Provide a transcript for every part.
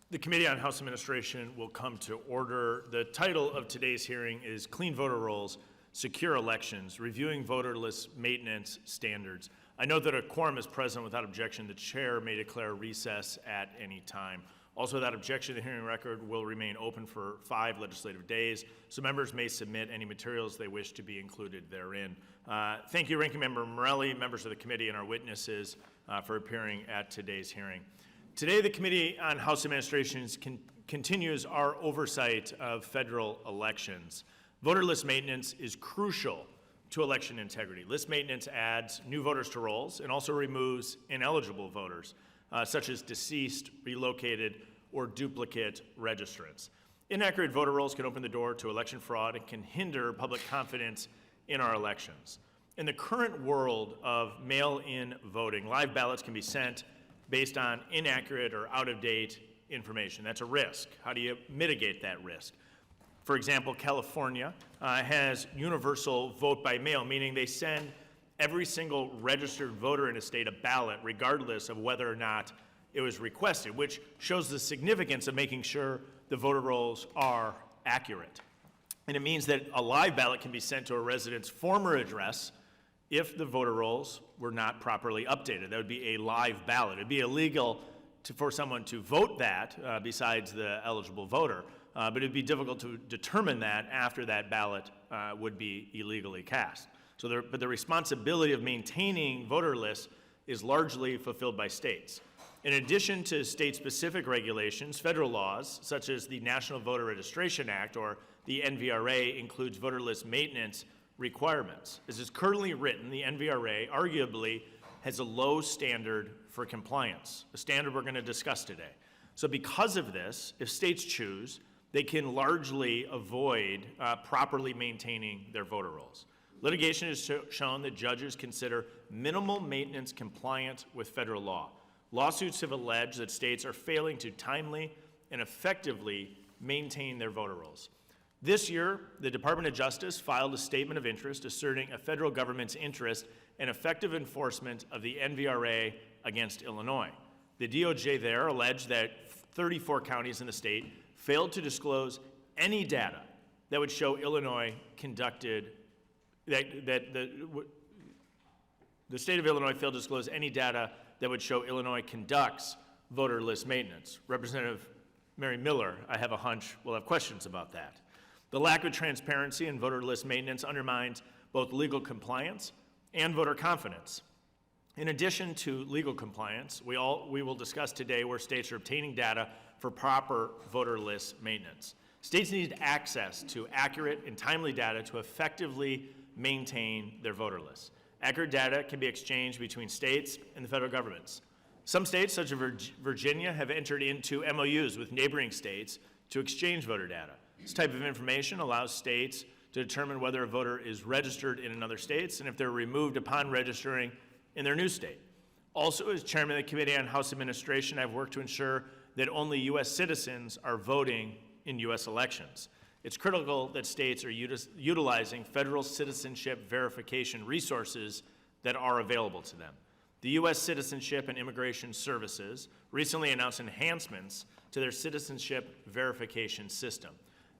The Committee on House Administration will come to order. The title of today's hearing is Clean Voter Rolls, Secure Elections, Reviewing Voter List Maintenance Standards. I note that a quorum is present. Without objection, the chair may declare recess at any time. Also, without objection, the hearing record will remain open for 5 legislative days, so members may submit any materials they wish to be included therein. Thank you, Ranking Member Morelli, members of the committee, and our witnesses for appearing at today's hearing. Today, the Committee on House Administration continues our oversight of federal elections. Voter list maintenance is crucial to election integrity. List maintenance adds new voters to rolls and also removes ineligible voters, such as deceased, relocated, or duplicate registrants. Inaccurate voter rolls can open the door to election fraud and can hinder public confidence in our elections. In the current world of mail-in voting, live ballots can be sent based on inaccurate or out-of-date information. That's a risk. How do you mitigate that risk? For example, California has universal vote by mail, meaning they send every single registered voter in a state a ballot, regardless of whether or not it was requested, which shows the significance of making sure the voter rolls are accurate. And it means that a live ballot can be sent to a resident's former address if the voter rolls were not properly updated. That would be a live ballot. It would be illegal for someone to vote that besides the eligible voter, but it would be difficult to determine that after that ballot would be illegally cast. But the responsibility of maintaining voter lists is largely fulfilled by states. In addition to state-specific regulations, federal laws, such as the National Voter Registration Act, or the NVRA, includes voter list maintenance requirements. As is currently written, the NVRA arguably has a low standard for compliance, a standard we're going to discuss today. So because of this, if states choose, they can largely avoid properly maintaining their voter rolls. Litigation has shown that judges consider minimal maintenance compliant with federal law. Lawsuits have alleged that states are failing to timely and effectively maintain their voter rolls. This year, the Department of Justice filed a statement of interest asserting a federal government's interest in effective enforcement of the NVRA against Illinois. The DOJ there alleged that 34 counties in the state failed to disclose any data that would show Illinois conducted, the state of Illinois failed to disclose any data that would show Illinois conducts voter list maintenance. Representative Mary Miller, I have a hunch, will have questions about that. The lack of transparency in voter list maintenance undermines both legal compliance and voter confidence. In addition to legal compliance, we will discuss today where states are obtaining data for proper voter list maintenance. States need access to accurate and timely data to effectively maintain their voter lists. Accurate data can be exchanged between states and the federal governments. Some states, such as Virginia, have entered into MOUs with neighboring states to exchange voter data. This type of information allows states to determine whether a voter is registered in another state and if they're removed upon registering in their new state. Also, as chairman of the Committee on House Administration, I've worked to ensure that only U.S. citizens are voting in U.S. elections. It's critical that states are utilizing federal citizenship verification resources that are available to them. The U.S. Citizenship and Immigration Services recently announced enhancements to their citizenship verification system.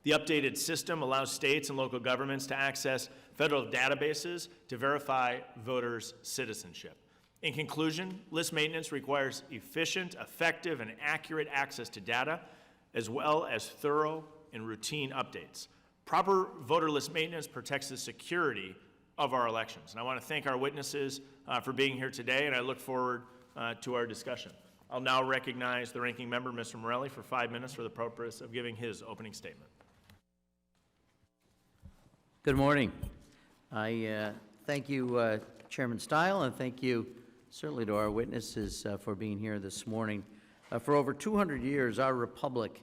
The updated system allows states and local governments to access federal databases to verify voters' citizenship. In conclusion, list maintenance requires efficient, effective, and accurate access to data, as well as thorough and routine updates. Proper voter list maintenance protects the security of our elections. And I want to thank our witnesses for being here today, and I look forward to our discussion. I'll now recognize the ranking member, Mr. Morelli, for 5 minutes for the purpose of giving his opening statement. Good morning. I thank you, Chairman Stile, and thank you certainly to our witnesses for being here this morning. For over 200 years, our republic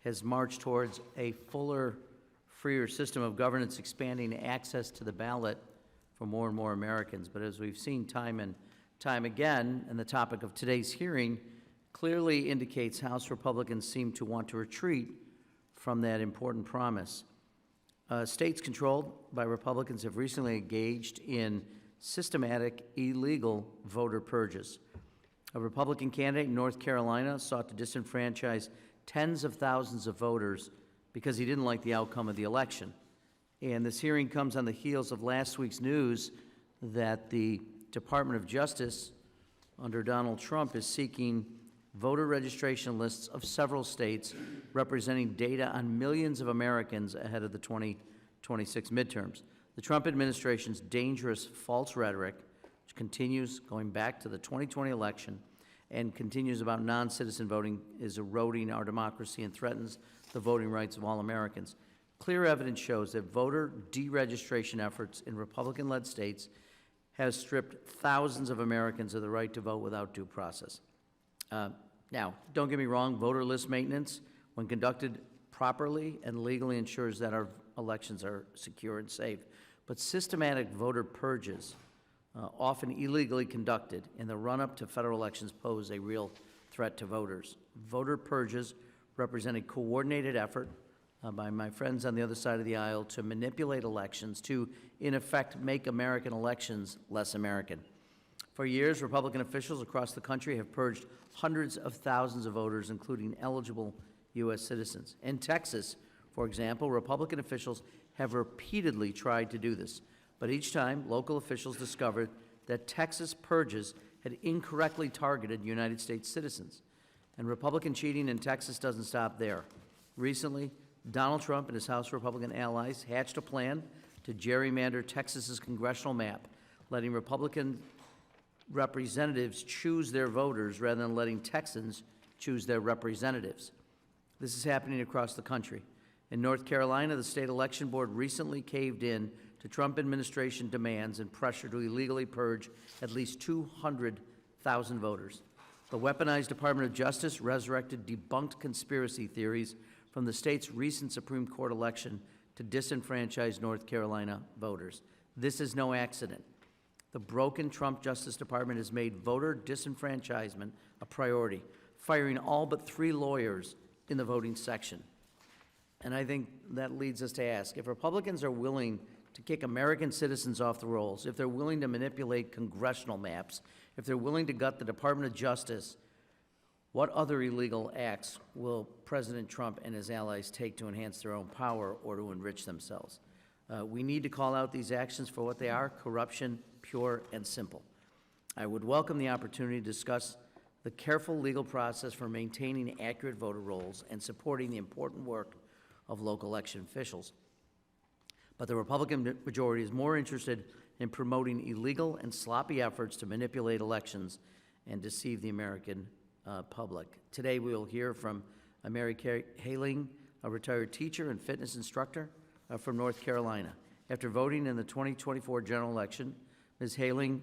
has marched towards a fuller, freer system of governance, expanding access to the ballot for more and more Americans. But as we've seen time and time again, and the topic of today's hearing clearly indicates House Republicans seem to want to retreat from that important promise. States controlled by Republicans have recently engaged in systematic illegal voter purges. A Republican candidate in North Carolina sought to disenfranchise tens of thousands of voters because he didn't like the outcome of the election. And this hearing comes on the heels of last week's news that the Department of Justice under Donald Trump is seeking voter registration lists of several states representing data on millions of Americans ahead of the 2026 midterms. The Trump administration's dangerous false rhetoric, which continues going back to the 2020 election and continues about non-citizen voting, is eroding our democracy and threatens the voting rights of all Americans. Clear evidence shows that voter deregistration efforts in Republican-led states has stripped thousands of Americans of the right to vote without due process. Now, don't get me wrong, voter list maintenance, when conducted properly and legally, ensures that our elections are secure and safe. But systematic voter purges, often illegally conducted in the run-up to federal elections, pose a real threat to voters. Voter purges represent a coordinated effort by my friends on the other side of the aisle to manipulate elections to, in effect, make American elections less American. For years, Republican officials across the country have purged hundreds of thousands of voters, including eligible U.S. citizens. In Texas, for example, Republican officials have repeatedly tried to do this, but each time, local officials discovered that Texas purges had incorrectly targeted United States citizens. And Republican cheating in Texas doesn't stop there. Recently, Donald Trump and his House Republican allies hatched a plan to gerrymander Texas's congressional map, letting Republican representatives choose their voters rather than letting Texans choose their representatives. This is happening across the country. In North Carolina, the state election board recently caved in to Trump administration demands and pressure to illegally purge at least 200,000 voters. The weaponized Department of Justice resurrected debunked conspiracy theories from the state's recent Supreme Court election to disenfranchise North Carolina voters. This is no accident. The broken Trump Justice Department has made voter disenfranchisement a priority, firing all but 3 lawyers in the voting section. And I think that leads us to ask, if Republicans are willing to kick American citizens off the rolls, if they're willing to manipulate congressional maps, if they're willing to gut the Department of Justice, what other illegal acts will President Trump and his allies take to enhance their own power or to enrich themselves? We need to call out these actions for what they are: corruption, pure and simple. I would welcome the opportunity to discuss the careful legal process for maintaining accurate voter rolls and supporting the important work of local election officials. But the Republican majority is more interested in promoting illegal and sloppy efforts to manipulate elections and deceive the American public. Today we will hear from Mary Haling, a retired teacher and fitness instructor from North Carolina. After voting in the 2024 general election, Ms. Haling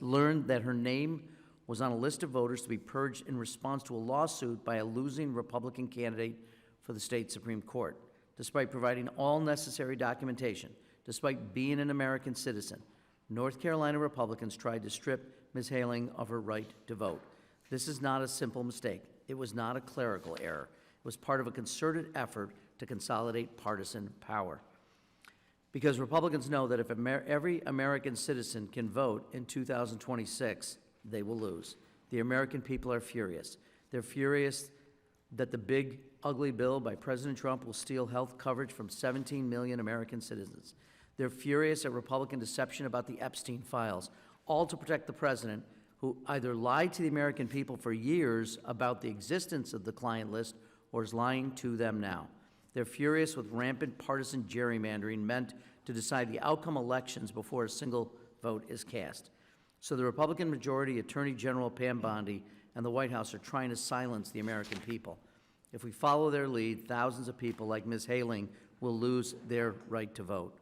learned that her name was on a list of voters to be purged in response to a lawsuit by a losing Republican candidate for the state Supreme Court. Despite providing all necessary documentation, despite being an American citizen, North Carolina Republicans tried to strip Ms. Haling of her right to vote. This is not a simple mistake. It was not a clerical error. It was part of a concerted effort to consolidate partisan power. Because Republicans know that if every American citizen can vote in 2026, they will lose. The American people are furious. They're furious that the big, ugly bill by President Trump will steal health coverage from 17 million American citizens. They're furious at Republican deception about the Epstein files, all to protect the president, who either lied to the American people for years about the existence of the client list or is lying to them now. They're furious with rampant partisan gerrymandering meant to decide the outcome elections before a single vote is cast. So the Republican majority, Attorney General Pam Bondi, and the White House are trying to silence the American people. If we follow their lead, thousands of people like Ms. Haling will lose their right to vote.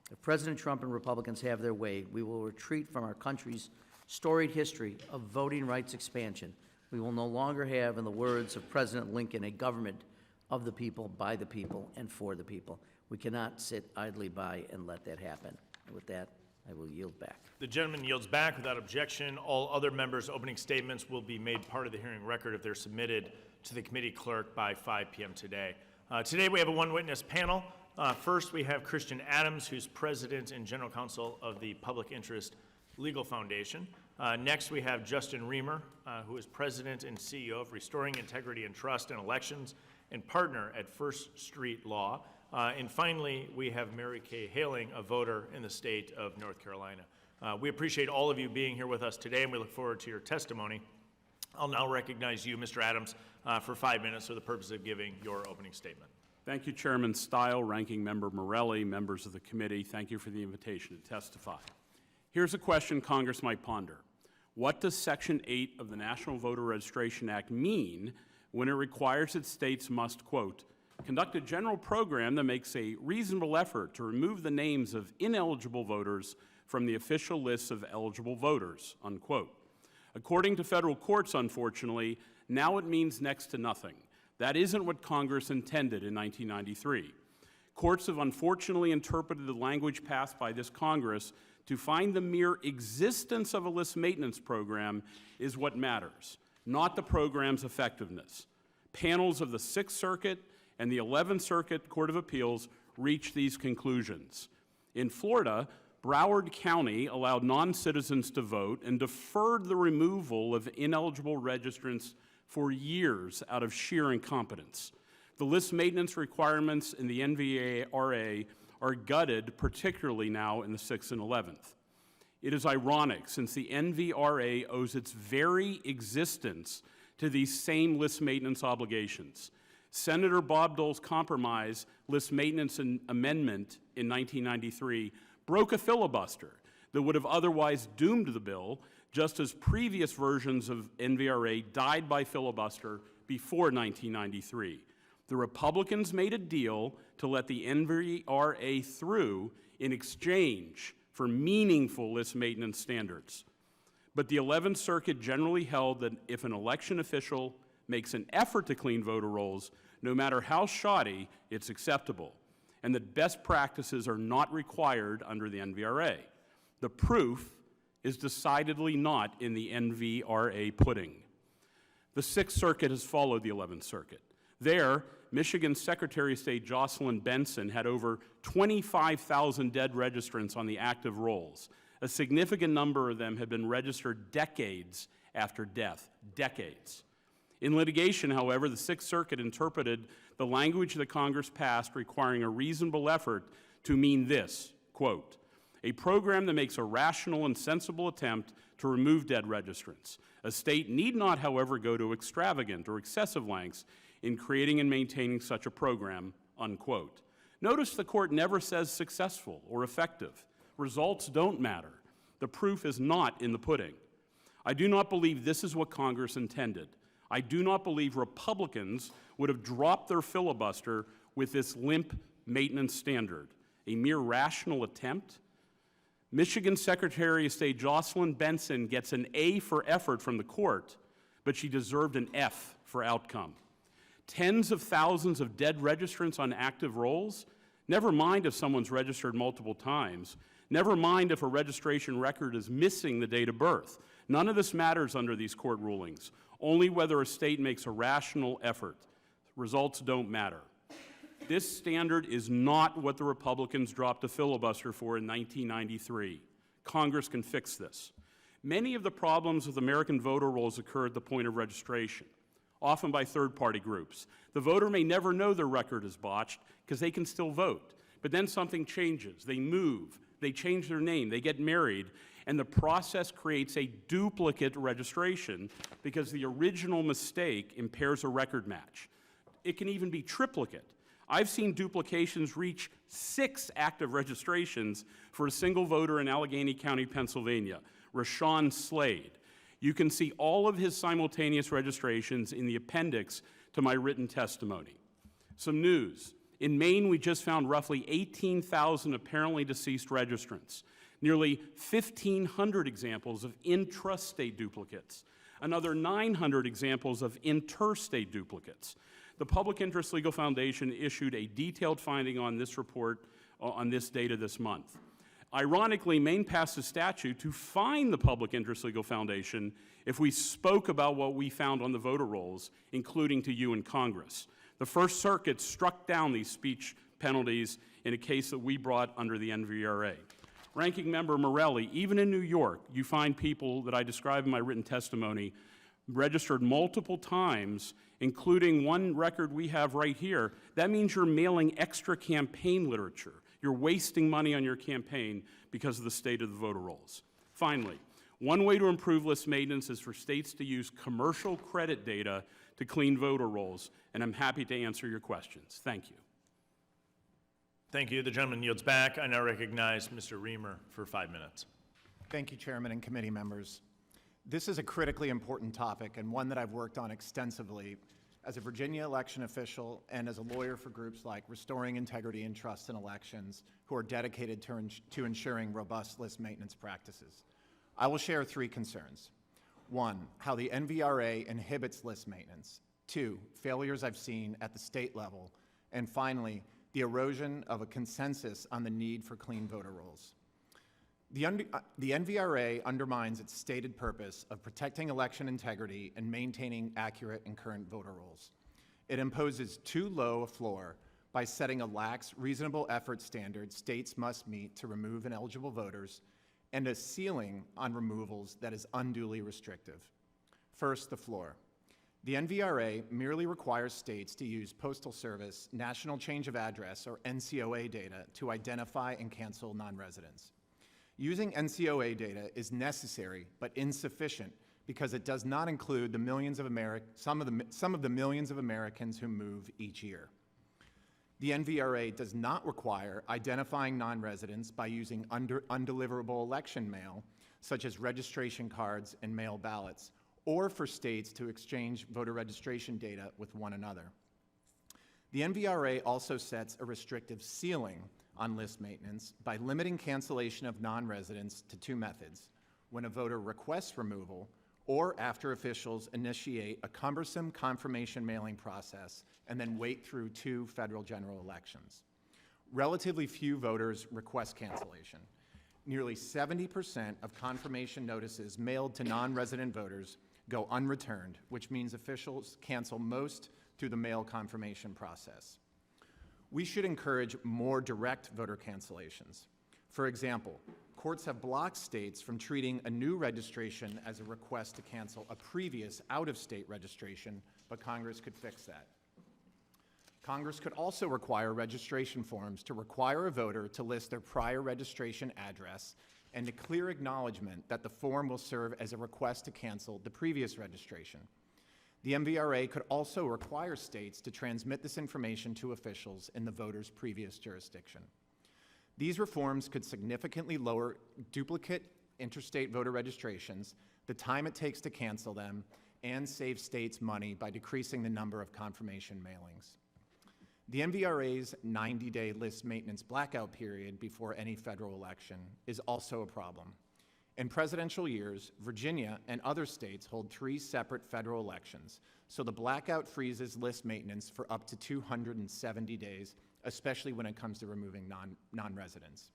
If President Trump and Republicans have their way, we will retreat from our country's storied history of voting rights expansion. We will no longer have, in the words of President Lincoln, a government of the people, by the people, and for the people. We cannot sit idly by and let that happen. And with that, I will yield back. The gentleman yields back without objection. All other members' opening statements will be made part of the hearing record if they're submitted to the committee clerk by 5 p.m. today. Today we have a one-witness panel. First, we have Christian Adams, who's president and general counsel of the Public Interest Legal Foundation. Next, we have Justin Reamer, who is president and CEO of Restoring Integrity and Trust in Elections and partner at First Street Law. And finally, we have Mary Kay Haling, a voter in the state of North Carolina. We appreciate all of you being here with us today, and we look forward to your testimony. I'll now recognize you, Mr. Adams, for 5 minutes for the purpose of giving your opening statement. Thank you, Chairman Stile, Ranking Member Morelli, members of the committee. Thank you for the invitation to testify. Here's a question Congress might ponder. What does Section 8 of the National Voter Registration Act mean when it requires that states must, quote, conduct a general program that makes a reasonable effort to remove the names of ineligible voters from the official lists of eligible voters, unquote. According to federal courts, unfortunately, now it means next to nothing. That isn't what Congress intended in 1993. Courts have unfortunately interpreted the language passed by this Congress to find the mere existence of a list maintenance program is what matters, not the program's effectiveness. Panels of the Sixth Circuit and the 11th Circuit Court of Appeals reached these conclusions. In Florida, Broward County allowed non-citizens to vote and deferred the removal of ineligible registrants for years out of sheer incompetence. The list maintenance requirements in the NVRA are gutted, particularly now in the 6th and 11th. It is ironic, since the NVRA owes its very existence to these same list maintenance obligations. Senator Bob Dole's compromise list maintenance amendment in 1993 broke a filibuster that would have otherwise doomed the bill, just as previous versions of NVRA died by filibuster before 1993. The Republicans made a deal to let the NVRA through in exchange for meaningful list maintenance standards. But the 11th Circuit generally held that if an election official makes an effort to clean voter rolls, no matter how shoddy, it's acceptable, and that best practices are not required under the NVRA. The proof is decidedly not in the NVRA pudding. The Sixth Circuit has followed the 11th Circuit. There, Michigan's Secretary of State Jocelyn Benson had over 25,000 dead registrants on the active rolls. A significant number of them had been registered decades after death, decades. In litigation, however, the Sixth Circuit interpreted the language that Congress passed requiring a reasonable effort to mean this, quote, a program that makes a rational and sensible attempt to remove dead registrants. A state need not, however, go to extravagant or excessive lengths in creating and maintaining such a program, unquote. Notice the court never says successful or effective. Results don't matter. The proof is not in the pudding. I do not believe this is what Congress intended. I do not believe Republicans would have dropped their filibuster with this limp maintenance standard, a mere rational attempt. Michigan Secretary of State Jocelyn Benson gets an A for effort from the court, but she deserved an F for outcome. Tens of thousands of dead registrants on active rolls, never mind if someone's registered multiple times, never mind if a registration record is missing the date of birth. None of this matters under these court rulings, only whether a state makes a rational effort. Results don't matter. This standard is not what the Republicans dropped a filibuster for in 1993. Congress can fix this. Many of the problems with American voter rolls occur at the point of registration, often by third-party groups. The voter may never know their record is botched because they can still vote. But then something changes. They move, they change their name, they get married, and the process creates a duplicate registration because the original mistake impairs a record match. It can even be triplicate. I've seen duplications reach 6 active registrations for a single voter in Allegheny County, Pennsylvania, Rashawn Slade. You can see all of his simultaneous registrations in the appendix to my written testimony. Some news. In Maine, we just found roughly 18,000 apparently deceased registrants, nearly 1,500 examples of intrastate duplicates, another 900 examples of interstate duplicates. The Public Interest Legal Foundation issued a detailed finding on this report on this data this month. Ironically, Maine passed a statute to fine the Public Interest Legal Foundation if we spoke about what we found on the voter rolls, including to you in Congress. The First Circuit struck down these speech penalties in a case that we brought under the NVRA. Ranking Member Morelli, even in New York, you find people that I describe in my written testimony registered multiple times including one record we have right here. That means you're mailing extra campaign literature. You're wasting money on your campaign because of the state of the voter rolls. Finally, one way to improve list maintenance is for states to use commercial credit data to clean voter rolls, and I'm happy to answer your questions. Thank you. Thank you. The gentleman yields back. I now recognize Mr. Reamer for 5 minutes. Thank you, Chairman and committee members. This is a critically important topic and one that I've worked on extensively as a Virginia election official and as a lawyer for groups like Restoring Integrity and Trust in Elections, who are dedicated to ensuring robust list maintenance practices. I will share 3 concerns. 1, how the NVRA inhibits list maintenance. 2, failures I've seen at the state level. And finally, the erosion of a consensus on the need for clean voter rolls. The NVRA undermines its stated purpose of protecting election integrity and maintaining accurate and current voter rolls. It imposes too low a floor by setting a lax, reasonable effort standard states must meet to remove ineligible voters, and a ceiling on removals that is unduly restrictive. First, the floor. The NVRA merely requires states to use Postal Service National Change of Address, or NCOA data, to identify and cancel non-residents. Using NCOA data is necessary but insufficient because it does not include the millions of some of the millions of Americans who move each year. The NVRA does not require identifying non-residents by using undeliverable election mail, such as registration cards and mail ballots, or for states to exchange voter registration data with one another. The NVRA also sets a restrictive ceiling on list maintenance by limiting cancellation of non-residents to 2 methods: when a voter requests removal or after officials initiate a cumbersome confirmation mailing process and then wait through 2 federal general elections. Relatively few voters request cancellation. Nearly 70% of confirmation notices mailed to non-resident voters go unreturned, which means officials cancel most through the mail confirmation process. We should encourage more direct voter cancellations. For example, courts have blocked states from treating a new registration as a request to cancel a previous out-of-state registration, but Congress could fix that. Congress could also require registration forms to require a voter to list their prior registration address and a clear acknowledgement that the form will serve as a request to cancel the previous registration. The MVRA could also require states to transmit this information to officials in the voter's previous jurisdiction. These reforms could significantly lower duplicate interstate voter registrations, the time it takes to cancel them, and save states money by decreasing the number of confirmation mailings. The MVRA's 90-day list maintenance blackout period before any federal election is also a problem. In presidential years, Virginia and other states hold 3 separate federal elections, so the blackout freezes list maintenance for up to 270 days, especially when it comes to removing non-residents.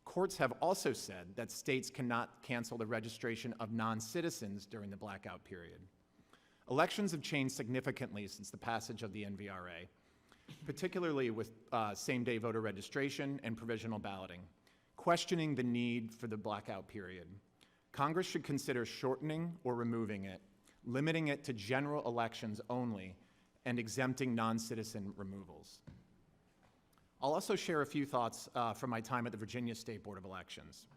Courts have also said that states cannot cancel the registration of non-citizens during the blackout period. Elections have changed significantly since the passage of the NVRA, particularly with same-day voter registration and provisional balloting, questioning the need for the blackout period. Congress should consider shortening or removing it, limiting it to general elections only, and exempting non-citizen removals. I'll also share a few thoughts from my time at the Virginia State Board of Elections.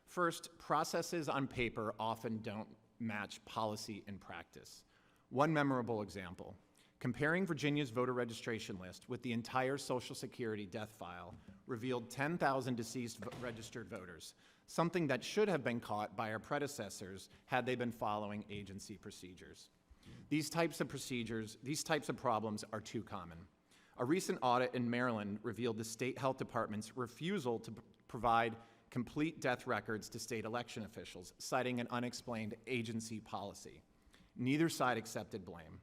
First, processes on paper often don't match policy in practice. One memorable example: comparing Virginia's voter registration list with the entire Social Security death file revealed 10,000 deceased registered voters, something that should have been caught by our predecessors had they been following agency procedures. These types of problems are too common. A recent audit in Maryland revealed the state health department's refusal to provide complete death records to state election officials, citing an unexplained agency policy. Neither side accepted blame.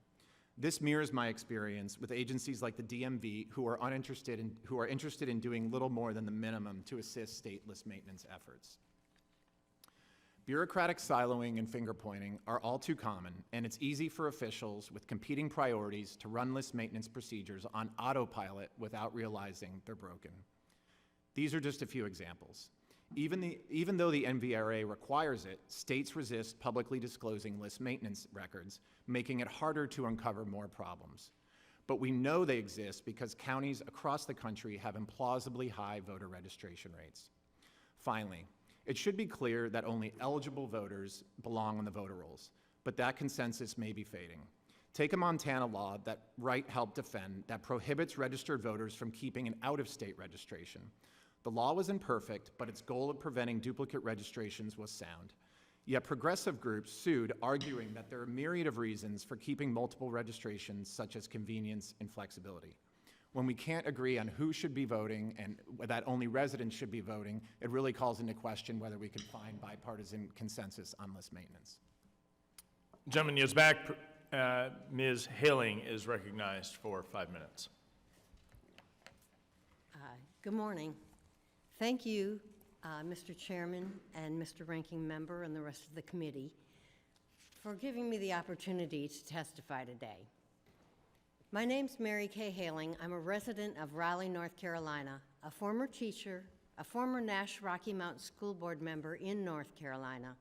This mirrors my experience with agencies like the DMV, who are interested in doing little more than the minimum to assist state list maintenance efforts. Bureaucratic siloing and finger-pointing are all too common, and it's easy for officials with competing priorities to run list maintenance procedures on autopilot without realizing they're broken. These are just a few examples. Even though the NVRA requires it, states resist publicly disclosing list maintenance records, making it harder to uncover more problems. But we know they exist because counties across the country have implausibly high voter registration rates. Finally, it should be clear that only eligible voters belong on the voter rolls, but that consensus may be fading. Take a Montana law that Wright helped defend that prohibits registered voters from keeping an out-of-state registration. The law was imperfect, but its goal of preventing duplicate registrations was sound. Yet progressive groups sued, arguing that there are a myriad of reasons for keeping multiple registrations, such as convenience and flexibility. When we can't agree on who should be voting and that only residents should be voting, it really calls into question whether we can find bipartisan consensus on list maintenance. Gentleman yields back. Ms. Haling is recognized for 5 minutes. Good morning. Thank you, Mr. Chairman and Mr. Ranking Member and the rest of the committee for giving me the opportunity to testify today. My name's Mary Kay Haling. I'm a resident of Raleigh, North Carolina, a former teacher, a former Nash Rocky Mountain School Board member in North Carolina,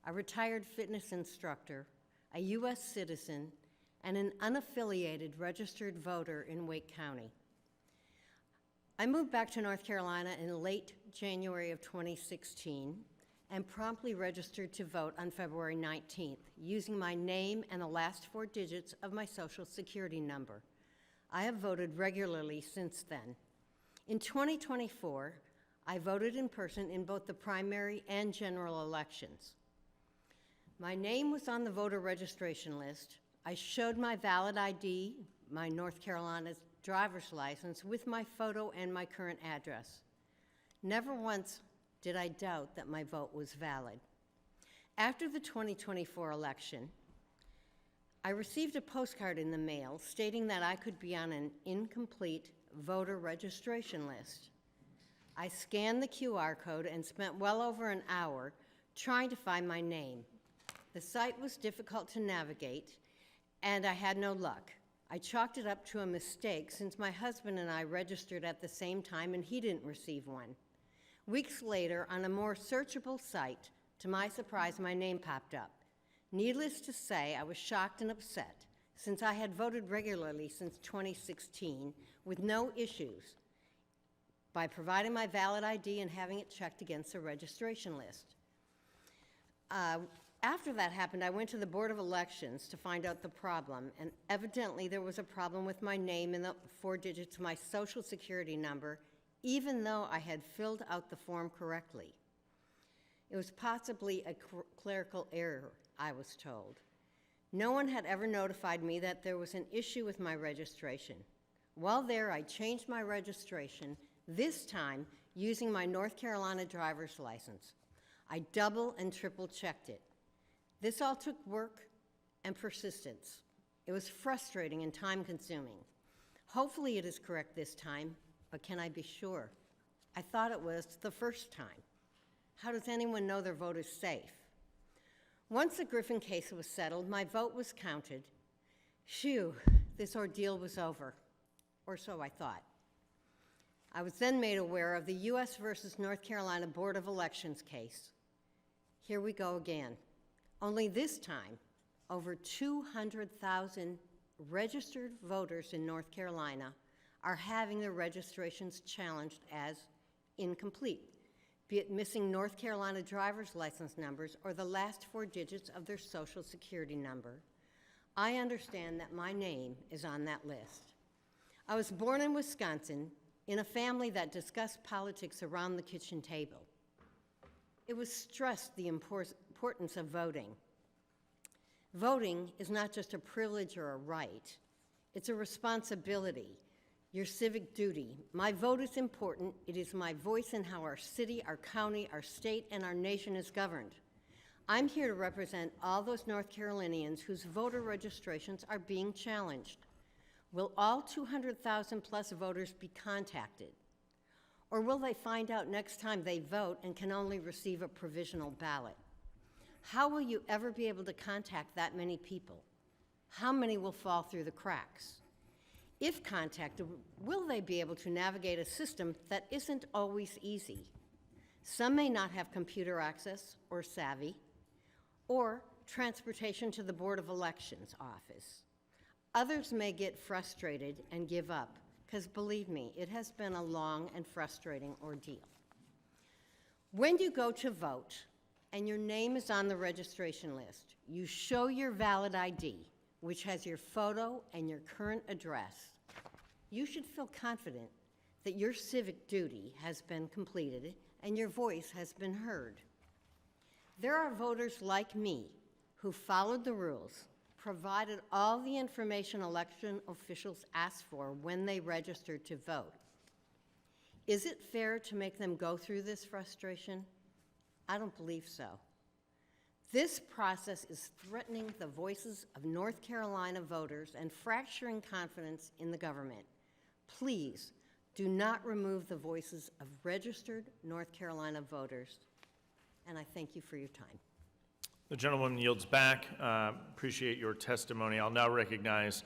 a retired fitness instructor, a U.S. citizen, and an unaffiliated registered voter in Wake County. I moved back to North Carolina in late January of 2016 and promptly registered to vote on February 19th, using my name and the last 4 digits of my Social Security number. I have voted regularly since then. In 2024, I voted in person in both the primary and general elections. My name was on the voter registration list. I showed my valid ID, my North Carolina's driver's license, with my photo and my current address. Never once did I doubt that my vote was valid. After the 2024 election, I received a postcard in the mail stating that I could be on an incomplete voter registration list. I scanned the QR code and spent well over an hour trying to find my name. The site was difficult to navigate, and I had no luck. I chalked it up to a mistake since my husband and I registered at the same time and he didn't receive one. Weeks later, on a more searchable site, to my surprise, my name popped up. Needless to say, I was shocked and upset since I had voted regularly since 2016 with no issues by providing my valid ID and having it checked against the registration list. After that happened, I went to the Board of Elections to find out the problem, and evidently there was a problem with my name and the 4 digits of my Social Security number, even though I had filled out the form correctly. It was possibly a clerical error, I was told. No one had ever notified me that there was an issue with my registration. While there, I changed my registration, this time using my North Carolina driver's license. I double and triple checked it. This all took work and persistence. It was frustrating and time-consuming. Hopefully it is correct this time, but can I be sure? I thought it was the first time. How does anyone know their vote is safe? Once the Griffin case was settled, my vote was counted. Phew, this ordeal was over, or so I thought. I was then made aware of the U.S. versus North Carolina Board of Elections case. Here we go again. Only this time, over 200,000 registered voters in North Carolina are having their registrations challenged as incomplete, be it missing North Carolina driver's license numbers or the last 4 digits of their Social Security number. I understand that my name is on that list. I was born in Wisconsin in a family that discussed politics around the kitchen table. It was stressed the importance of voting. Voting is not just a privilege or a right, it's a responsibility, your civic duty. My vote is important. It is my voice in how our city, our county, our state, and our nation is governed. I'm here to represent all those North Carolinians whose voter registrations are being challenged. Will all 200,000 plus voters be contacted? Or will they find out next time they vote and can only receive a provisional ballot? How will you ever be able to contact that many people? How many will fall through the cracks? If contacted, will they be able to navigate a system that isn't always easy? Some may not have computer access or savvy, or transportation to the Board of Elections office. Others may get frustrated and give up, because believe me, it has been a long and frustrating ordeal. When you go to vote and your name is on the registration list, you show your valid ID, which has your photo and your current address. You should feel confident that your civic duty has been completed and your voice has been heard. There are voters like me who followed the rules, provided all the information election officials asked for when they registered to vote. Is it fair to make them go through this frustration? I don't believe so. This process is threatening the voices of North Carolina voters and fracturing confidence in the government. Please do not remove the voices of registered North Carolina voters, and I thank you for your time. The gentleman yields back. Appreciate your testimony. I'll now recognize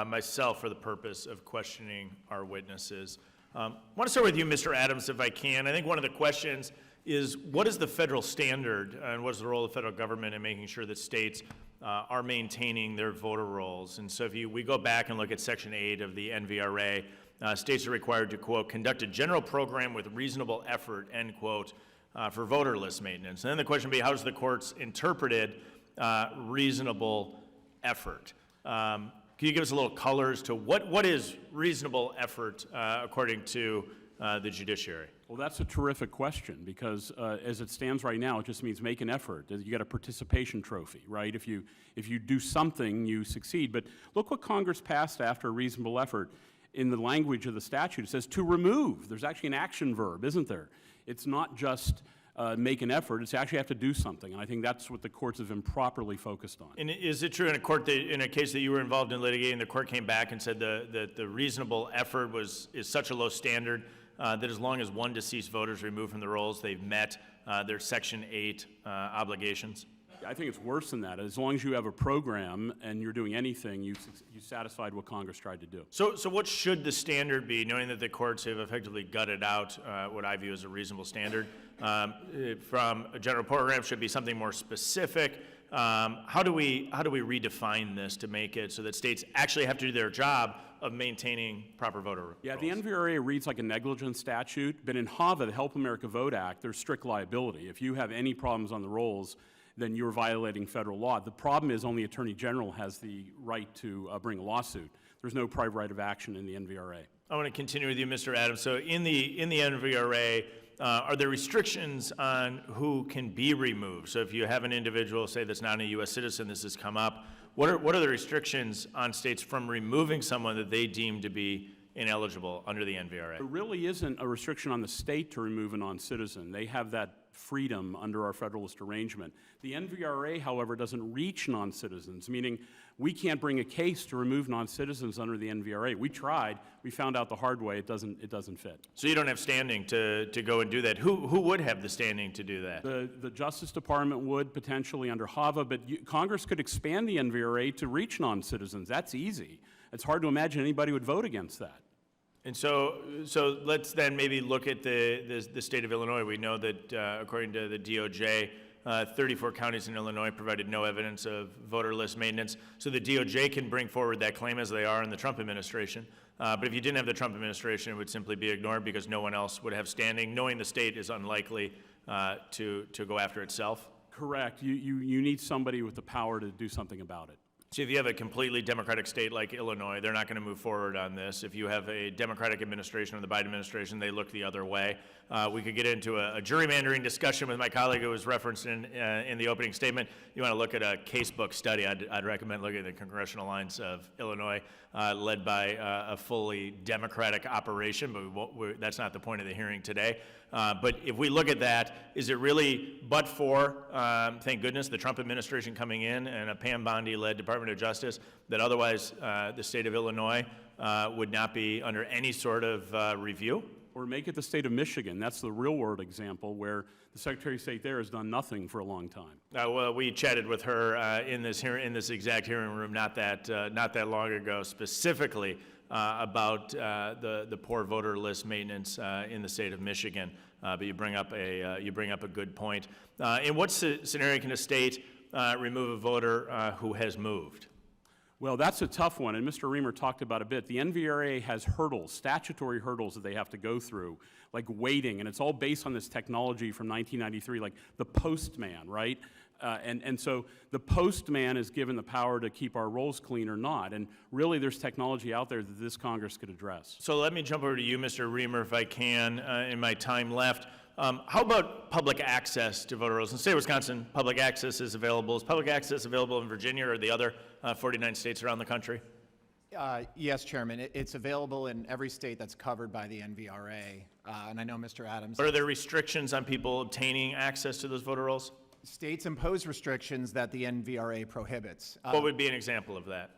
myself for the purpose of questioning our witnesses. I want to start with you, Mr. Adams, if I can. I think one of the questions is, what is the federal standard and what is the role of the federal government in making sure that states are maintaining their voter rolls? And so if we go back and look at Section 8 of the NVRA, states are required to, quote, conduct a general program with reasonable effort, end quote, for voter list maintenance. And then the question would be, how does the courts interpreted reasonable effort? Can you give us a little color as to what is reasonable effort according to the judiciary? Well, that's a terrific question, because as it stands right now, it just means make an effort. You get a participation trophy, right? If you do something, you succeed. But look what Congress passed after a reasonable effort. In the language of the statute, it says to remove. There's actually an action verb, isn't there? It's not just make an effort, it's actually have to do something. And I think that's what the courts have improperly focused on. And is it true in a court that, in a case that you were involved in litigating, the court came back and said that the reasonable effort is such a low standard that as long as one deceased voter is removed from the rolls, they've met their Section 8 obligations? I think it's worse than that. As long as you have a program and you're doing anything, you satisfied what Congress tried to do. So what should the standard be, knowing that the courts have effectively gutted out what I view as a reasonable standard? From a general program, should be something more specific. How do we redefine this to make it so that states actually have to do their job of maintaining proper voter rolls? Yeah, the NVRA reads like a negligence statute, but in HAVA, the Help America Vote Act, there's strict liability. If you have any problems on the rolls, then you're violating federal law. The problem is only Attorney General has the right to bring a lawsuit. There's no private right of action in the NVRA. I want to continue with you, Mr. Adams. So in the NVRA, are there restrictions on who can be removed? So if you have an individual, say, that's not a U.S. citizen, this has come up, what are the restrictions on states from removing someone that they deem to be ineligible under the NVRA? There really isn't a restriction on the state to remove a non-citizen. They have that freedom under our Federalist arrangement. The NVRA, however, doesn't reach non-citizens, meaning we can't bring a case to remove non-citizens under the NVRA. We tried. We found out the hard way it doesn't fit. So you don't have standing to go and do that. Who would have the standing to do that? The Justice Department would potentially under HAVA, but Congress could expand the NVRA to reach non-citizens. That's easy. It's hard to imagine anybody would vote against that. And so let's then maybe look at the state of Illinois. We know that according to the DOJ, 34 counties in Illinois provided no evidence of voter list maintenance. So the DOJ can bring forward that claim as they are in the Trump administration. But if you didn't have the Trump administration, it would simply be ignored because no one else would have standing, knowing the state is unlikely to go after itself. Correct. You need somebody with the power to do something about it. So if you have a completely Democratic state like Illinois, they're not going to move forward on this. If you have a Democratic administration or the Biden administration, they look the other way. We could get into a gerrymandering discussion with my colleague who was referenced in the opening statement. You want to look at a casebook study, I'd recommend looking at the congressional lines of Illinois, led by a fully Democratic operation, but that's not the point of the hearing today. But if we look at that, is it really but for, thank goodness, the Trump administration coming in and a Pam Bondi-led Department of Justice, that otherwise the state of Illinois would not be under any sort of review? Or make it the state of Michigan. That's the real-world example where the Secretary of State there has done nothing for a long time. Well, we chatted with her in this exact hearing room not that long ago, specifically about the poor voter list maintenance in the state of Michigan. But you bring up a good point. In what scenario can a state remove a voter who has moved? Well, that's a tough one, and Mr. Reamer talked about it a bit. The NVRA has hurdles, statutory hurdles that they have to go through, like waiting, and it's all based on this technology from 1993, like the postman, right? And so the postman is given the power to keep our rolls clean or not, and really there's technology out there that this Congress could address. So let me jump over to you, Mr. Reamer, if I can, in my time left. How about public access to voter rolls? In the state of Wisconsin, public access is available. Is public access available in Virginia or the other 49 states around the country? Yes, Chairman. It's available in every state that's covered by the NVRA. And I know Mr. Adams. But are there restrictions on people obtaining access to those voter rolls? States impose restrictions that the NVRA prohibits. What would be an example of that?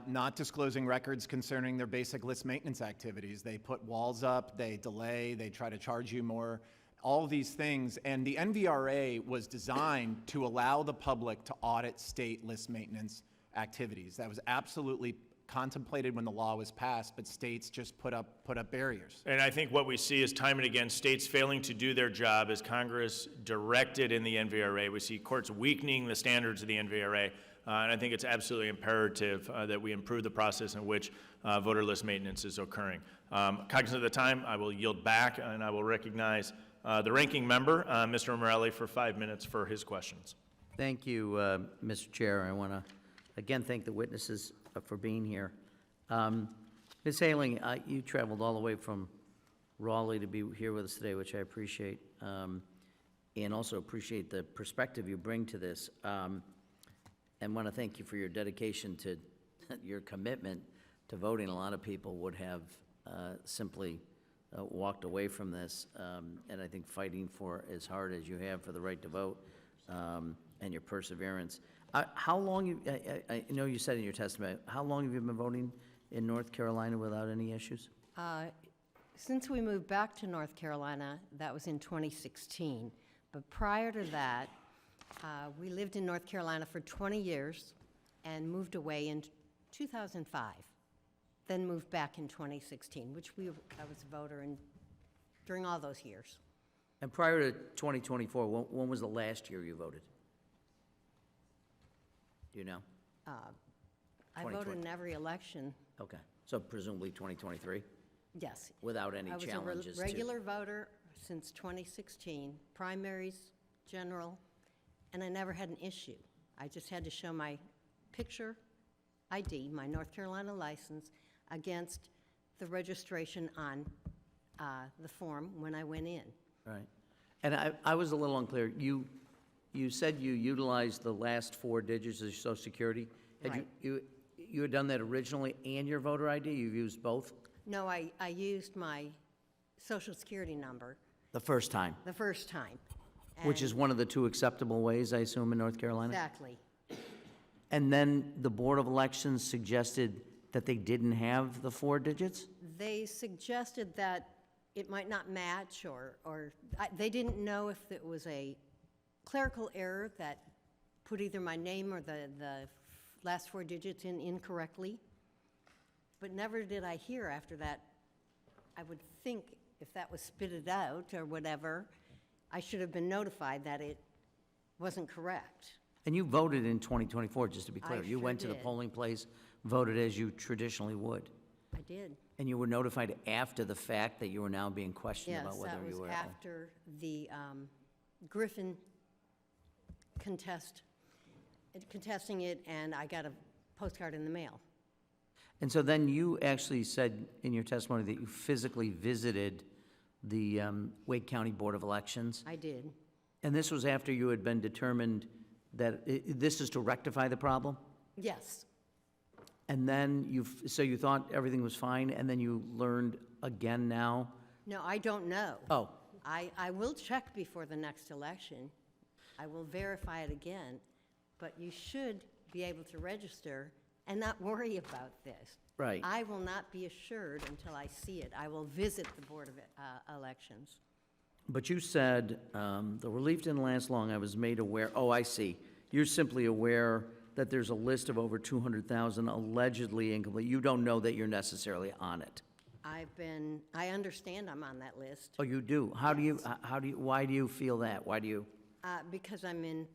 Not disclosing records concerning their basic list maintenance activities. They put walls up, they delay, they try to charge you more. All of these things, and the NVRA was designed to allow the public to audit state list maintenance activities. That was absolutely contemplated when the law was passed, but states just put up barriers. And I think what we see is time and again, states failing to do their job as Congress directed in the NVRA. We see courts weakening the standards of the NVRA, and I think it's absolutely imperative that we improve the process in which voter list maintenance is occurring. Cognizant of the time, I will yield back, and I will recognize the ranking member, Mr. Morelli, for 5 minutes for his questions. Thank you, Mr. Chair. I want to again thank the witnesses for being here. Ms. Haling, you traveled all the way from Raleigh to be here with us today, which I appreciate, and also appreciate the perspective you bring to this, and want to thank you for your dedication to your commitment to voting. A lot of people would have simply walked away from this, and I think fighting for as hard as you have for the right to vote and your perseverance. How long, I know you said in your testimony, how long have you been voting in North Carolina without any issues? Since we moved back to North Carolina, that was in 2016. But prior to that, we lived in North Carolina for 20 years and moved away in 2005. Then moved back in 2016, which I was a voter in during all those years. And prior to 2024, when was the last year you voted? Do you know? I voted in every election, Okay, so presumably 2023, yes. without any challenges I was a regular voter since 2016, primaries, general, and I never had an issue. I just had to show my picture ID, my North Carolina license, against the registration on the form when I went in. Right. And I was a little unclear. You said you utilized the last 4 digits of your Social Security. Right. You had done that originally and your voter ID? You've used both? No, I used my Social Security number The first time? the first time. Which is And- one of the 2 acceptable ways, I assume, in North Carolina? Exactly. And then the Board of Elections suggested that they didn't have the 4 digits? They suggested that it might not match, or they didn't know if it was a clerical error that put either my name or the last 4 digits in incorrectly. But never did I hear after that. I would think if that was spitted out or whatever, I should have been notified that it wasn't correct. And you voted in 2024, just to be clear. I You sure went to the did. polling place, voted as you traditionally would. I did. And you were notified after the fact that you were now being questioned about Yes, whether that you was were. after the Griffin contesting it, and I got a postcard in the mail. And so then you actually said in your testimony that you physically visited the Wake County Board of Elections. I did. And this was after you had been determined that this is to rectify the problem? Yes. And then so you thought everything was fine, and then you learned again now? No, I don't know. Oh, I will check before the next election. I will verify it again, but you should be able to register and not worry about this. Right. I will not be assured until I see it. I will visit the Board of Elections. But you said, the relief didn't last long, I was made aware, oh, I see. You're simply aware that there's a list of over 200,000 allegedly incomplete. You don't know that you're necessarily on it. I understand I'm on that list, Oh, you do? Why do you feel that? Why do you? because I'm in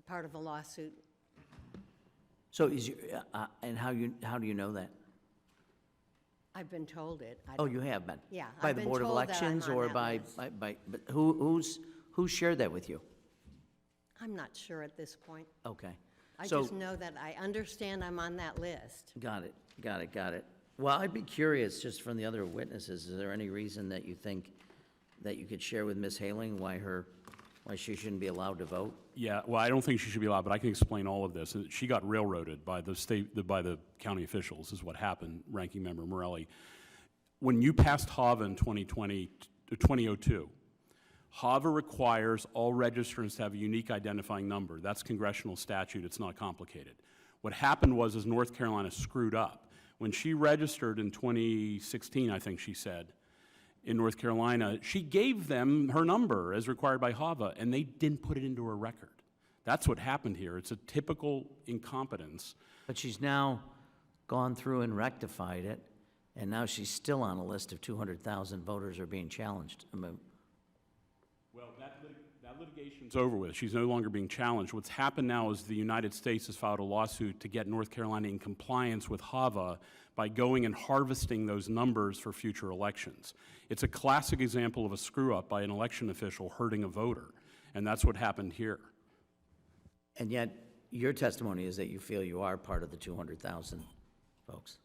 part of a lawsuit. So and how do you know that? I've been told it. Oh, you have been? Yeah, By I've the been Board of told that I'm Elections on or that by, list. but who shared that with you? I'm not sure at this point. Okay. I So- just know that I understand I'm on that list. Got it. Well, I'd be curious, just from the other witnesses, is there any reason that you think that you could share with Ms. Haling why she shouldn't be allowed to vote? Yeah, well, I don't think she should be allowed, but I can explain all of this. She got railroaded by by the county officials, is what happened, Ranking Member Morelli. When you passed HAVA in 2002, HAVA requires all registrants to have a unique identifying number. That's congressional statute. It's not complicated. What happened was North Carolina screwed up. When she registered in 2016, I think she said, in North Carolina, she gave them her number as required by HAVA, and they didn't put it into her record. That's what happened here. It's a typical incompetence. But she's now gone through and rectified it, and now she's still on a list of 200,000 voters are being challenged. I mean, Well, that litigation's over with. She's no longer being challenged. What's happened now is the United States has filed a lawsuit to get North Carolina in compliance with HAVA by going and harvesting those numbers for future elections. It's a classic example of a screw-up by an election official hurting a voter, and that's what happened here. And yet, your testimony is that you feel you are part of the 200,000 folks.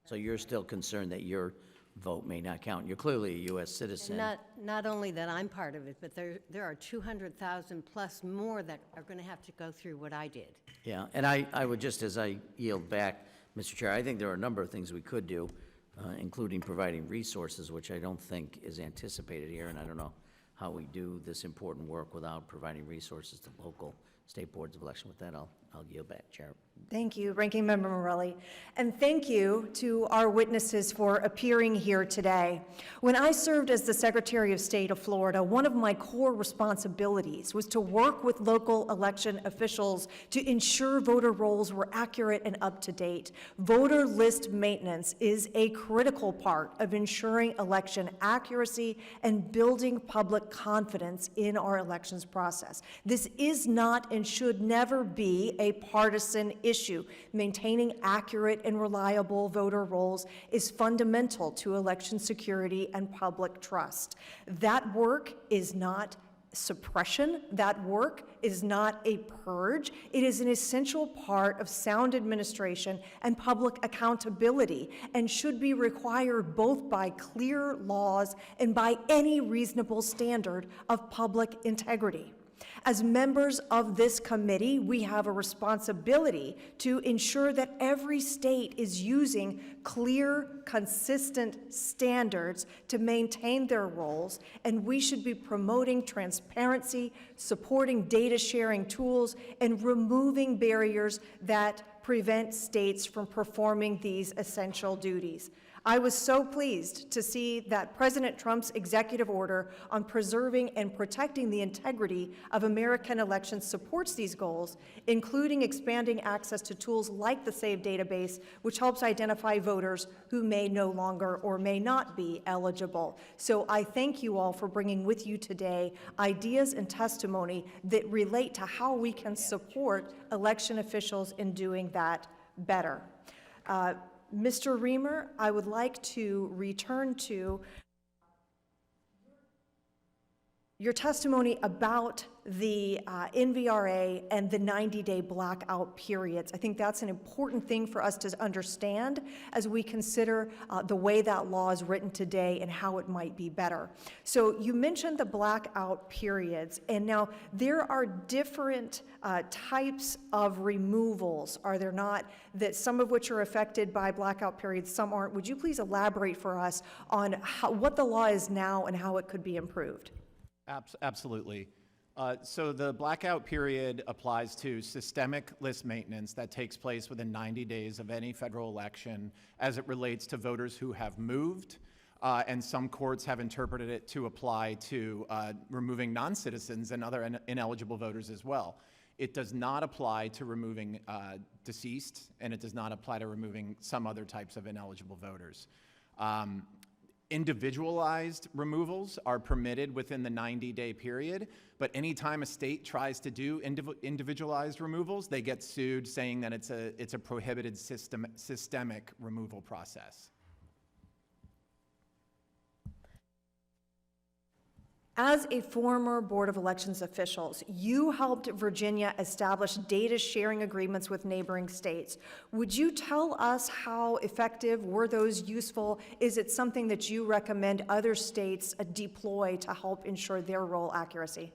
So you're still concerned that your vote may not count. You're clearly a U.S. citizen. Not only that I'm part of it, but there are 200,000 plus more that are going to have to go through what I did. Yeah, and I would just, as I yield back, Mr. Chair, I think there are a number of things we could do, including providing resources, which I don't think is anticipated here, and I don't know how we do this important work without providing resources to local state boards of election. With that, I'll yield back, Chair. Thank you, Ranking Member Morelli. And thank you to our witnesses for appearing here today. When I served as the Secretary of State of Florida, one of my core responsibilities was to work with local election officials to ensure voter rolls were accurate and up to date. Voter list maintenance is a critical part of ensuring election accuracy and building public confidence in our elections process. This is not and should never be a partisan issue. Maintaining accurate and reliable voter rolls is fundamental to election security and public trust. That work is not suppression. That work is not a purge. It is an essential part of sound administration and public accountability, and should be required both by clear laws and by any reasonable standard of public integrity. As members of this committee, we have a responsibility to ensure that every state is using clear, consistent standards to maintain their roles, and we should be promoting transparency, supporting data sharing tools, and removing barriers that prevent states from performing these essential duties. I was so pleased to see that President Trump's executive order on preserving and protecting the integrity of American elections supports these goals, including expanding access to tools like the SAVE database, which helps identify voters who may no longer or may not be eligible. So I thank you all for bringing with you today ideas and testimony that relate to how we can support election officials in doing that better. Mr. Reamer, I would like to return to your testimony about the NVRA and the 90-day blackout periods. I think that's an important thing for us to understand as we consider the way that law is written today and how it might be better. So you mentioned the blackout periods, and now there are different types of removals, are there not, that some of which are affected by blackout periods, some aren't. Would you please elaborate for us on what the law is now and how it could be improved? Absolutely. So the blackout period applies to systemic list maintenance that takes place within 90 days of any federal election as it relates to voters who have moved, and some courts have interpreted it to apply to removing non-citizens and other ineligible voters as well. It does not apply to removing deceased, and it does not apply to removing some other types of ineligible voters. Individualized removals are permitted within the 90-day period, but anytime a state tries to do individualized removals, they get sued, saying that it's a prohibited systemic removal process. As a former Board of Elections officials, you helped Virginia establish data sharing agreements with neighboring states. Would you tell us how effective? Were those useful? Is it something that you recommend other states deploy to help ensure their roll accuracy?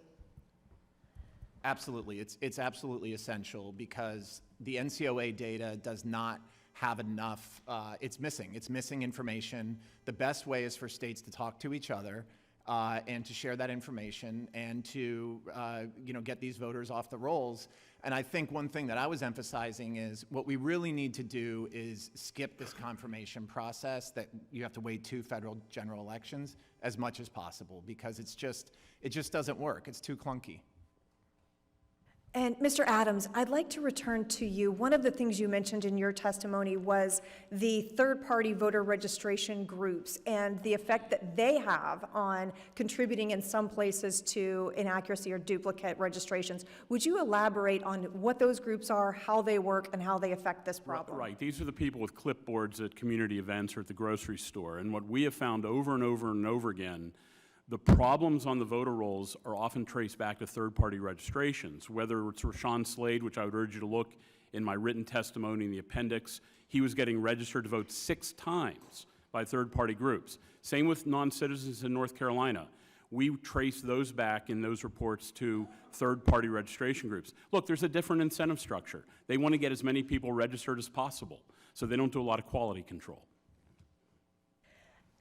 Absolutely. It's absolutely essential because the NCOA data does not have enough, it's missing information. The best way is for states to talk to each other and to share that information and to get these voters off the rolls. And I think one thing that I was emphasizing is what we really need to do is skip this confirmation process that you have to wait 2 federal general elections as much as possible, because it just doesn't work. It's too clunky. And Mr. Adams, I'd like to return to you. One of the things you mentioned in your testimony was the third-party voter registration groups and the effect that they have on contributing in some places to inaccuracy or duplicate registrations. Would you elaborate on what those groups are, how they work, and how they affect this problem? Right. These are the people with clipboards at community events or at the grocery store. And what we have found over and over and over again, the problems on the voter rolls are often traced back to third-party registrations, whether it's Rashawn Slade, which I would urge you to look in my written testimony in the appendix. He was getting registered to vote 6 times by third-party groups. Same with non-citizens in North Carolina. We trace those back in those reports to third-party registration groups. Look, there's a different incentive structure. They want to get as many people registered as possible, so they don't do a lot of quality control.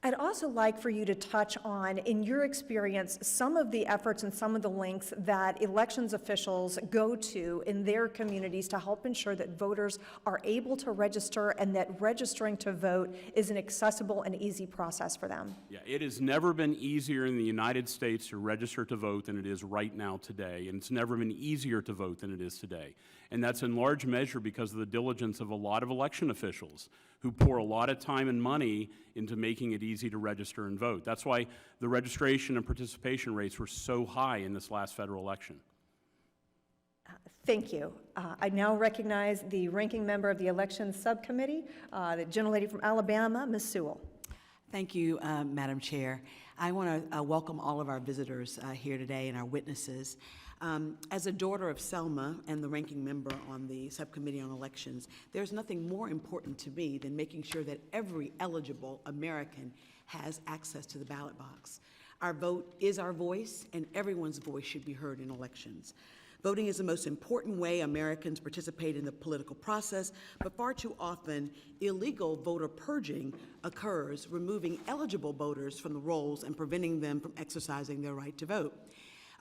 I'd also like for you to touch on, in your experience, some of the efforts and some of the links that elections officials go to in their communities to help ensure that voters are able to register and that registering to vote is an accessible and easy process for them. Yeah, it has never been easier in the United States to register to vote than it is right now today, and it's never been easier to vote than it is today. And that's in large measure because of the diligence of a lot of election officials who pour a lot of time and money into making it easy to register and vote. That's why the registration and participation rates were so high in this last federal election. Thank you. I now recognize the ranking member of the Elections Subcommittee, the gentlelady from Alabama, Ms. Sewell. Thank you, Madam Chair. I want to welcome all of our visitors here today and our witnesses. As a daughter of Selma and the ranking member on the Subcommittee on Elections, there's nothing more important to me than making sure that every eligible American has access to the ballot box. Our vote is our voice, and everyone's voice should be heard in elections. Voting is the most important way Americans participate in the political process, but far too often, illegal voter purging occurs, removing eligible voters from the rolls and preventing them from exercising their right to vote.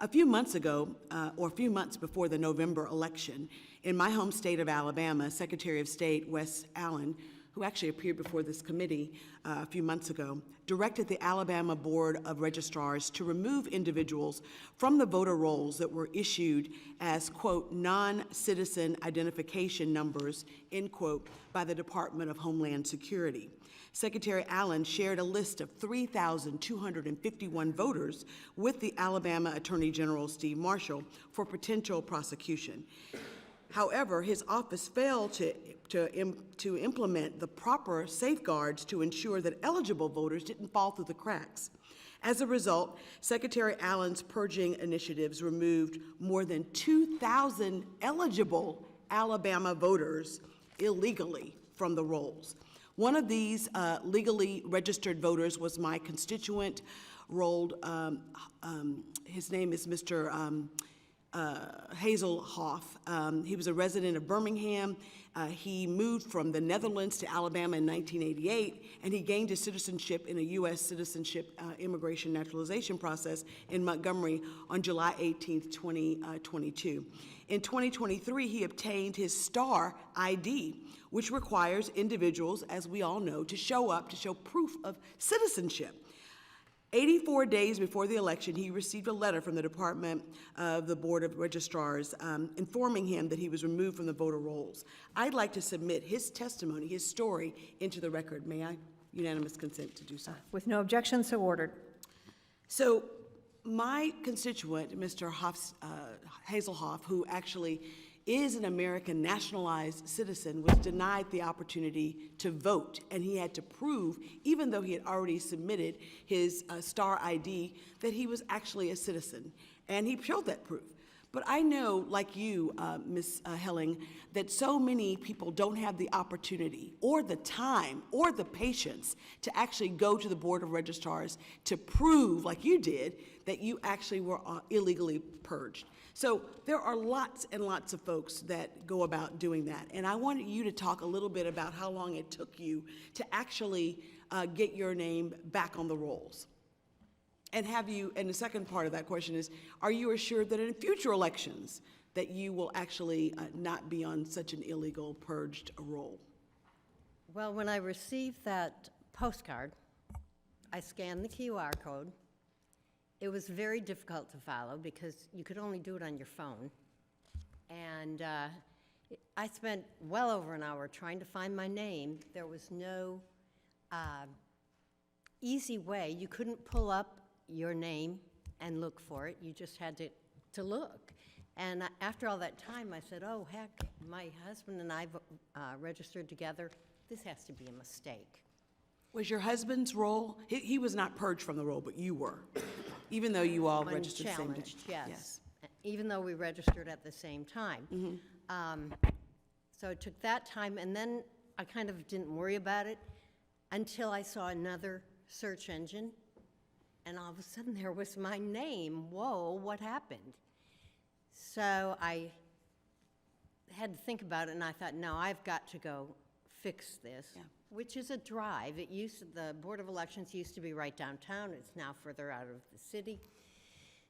A few months ago, or a few months before the November election, in my home state of Alabama, Secretary of State Wes Allen, who actually appeared before this committee a few months ago, directed the Alabama Board of Registrars to remove individuals from the voter rolls that were issued as, quote, non-citizen identification numbers, end quote, by the Department of Homeland Security. Secretary Allen shared a list of 3,251 voters with the Alabama Attorney General Steve Marshall for potential prosecution. However, his office failed to implement the proper safeguards to ensure that eligible voters didn't fall through the cracks. As a result, Secretary Allen's purging initiatives removed more than 2,000 eligible Alabama voters illegally from the rolls. One of these legally registered voters was my constituent, his name is Mr. Hazel Hoff. He was a resident of Birmingham. He moved from the Netherlands to Alabama in 1988, and he gained his citizenship in a U.S. citizenship immigration naturalization process in Montgomery on July 18, 2022. In 2023, he obtained his STAR ID, which requires individuals, as we all know, to show up to show proof of citizenship. 84 days before the election, he received a letter from the Department of the Board of Registrars informing him that he was removed from the voter rolls. I'd like to submit his testimony, his story, into the record. May I? Unanimous consent to do so. With no objection, so ordered. So my constituent, Mr. Hazel Hoff, who actually is an American nationalized citizen, was denied the opportunity to vote, and he had to prove, even though he had already submitted his STAR ID, that he was actually a citizen, and he showed that proof. But I know, like you, Ms. Helling, that so many people don't have the opportunity or the time or the patience to actually go to the Board of Registrars to prove, like you did, that you actually were illegally purged. So there are lots and lots of folks that go about doing that. And I wanted you to talk a little bit about how long it took you to actually get your name back on the rolls. And and the second part of that question is, are you assured that in future elections that you will actually not be on such an illegal purged roll? Well, when I received that postcard, I scanned the QR code. It was very difficult to follow because you could only do it on your phone. And I spent well over an hour trying to find my name. There was no easy way. You couldn't pull up your name and look for it. You just had to look. And after all that time, I said, oh, heck, my husband and I registered together. This has to be a mistake. Was your husband's roll, he was not purged from the roll, but you were, even though you all registered the same day? Yes. Even though we registered at the same time. So it took that time, and then I kind of didn't worry about it until I saw another search engine, and all of a sudden there was my name. Whoa, what happened? So I had to think about it, and I thought, no, I've got to go fix this. Yeah. Which is a drive. The Board of Elections used to be right downtown. It's now further out of the city.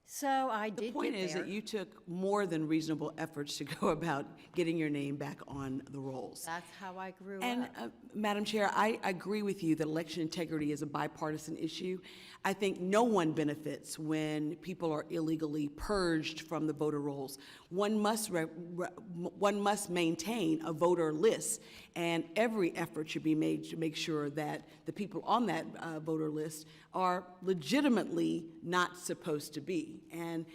So I did The get point is there. that you took more than reasonable efforts to go about getting your name back on the rolls. That's how I grew And, up. Madam Chair, I agree with you that election integrity is a bipartisan issue. I think no one benefits when people are illegally purged from the voter rolls. One must maintain a voter list, and every effort should be made to make sure that the people on that voter list are legitimately not supposed to be. And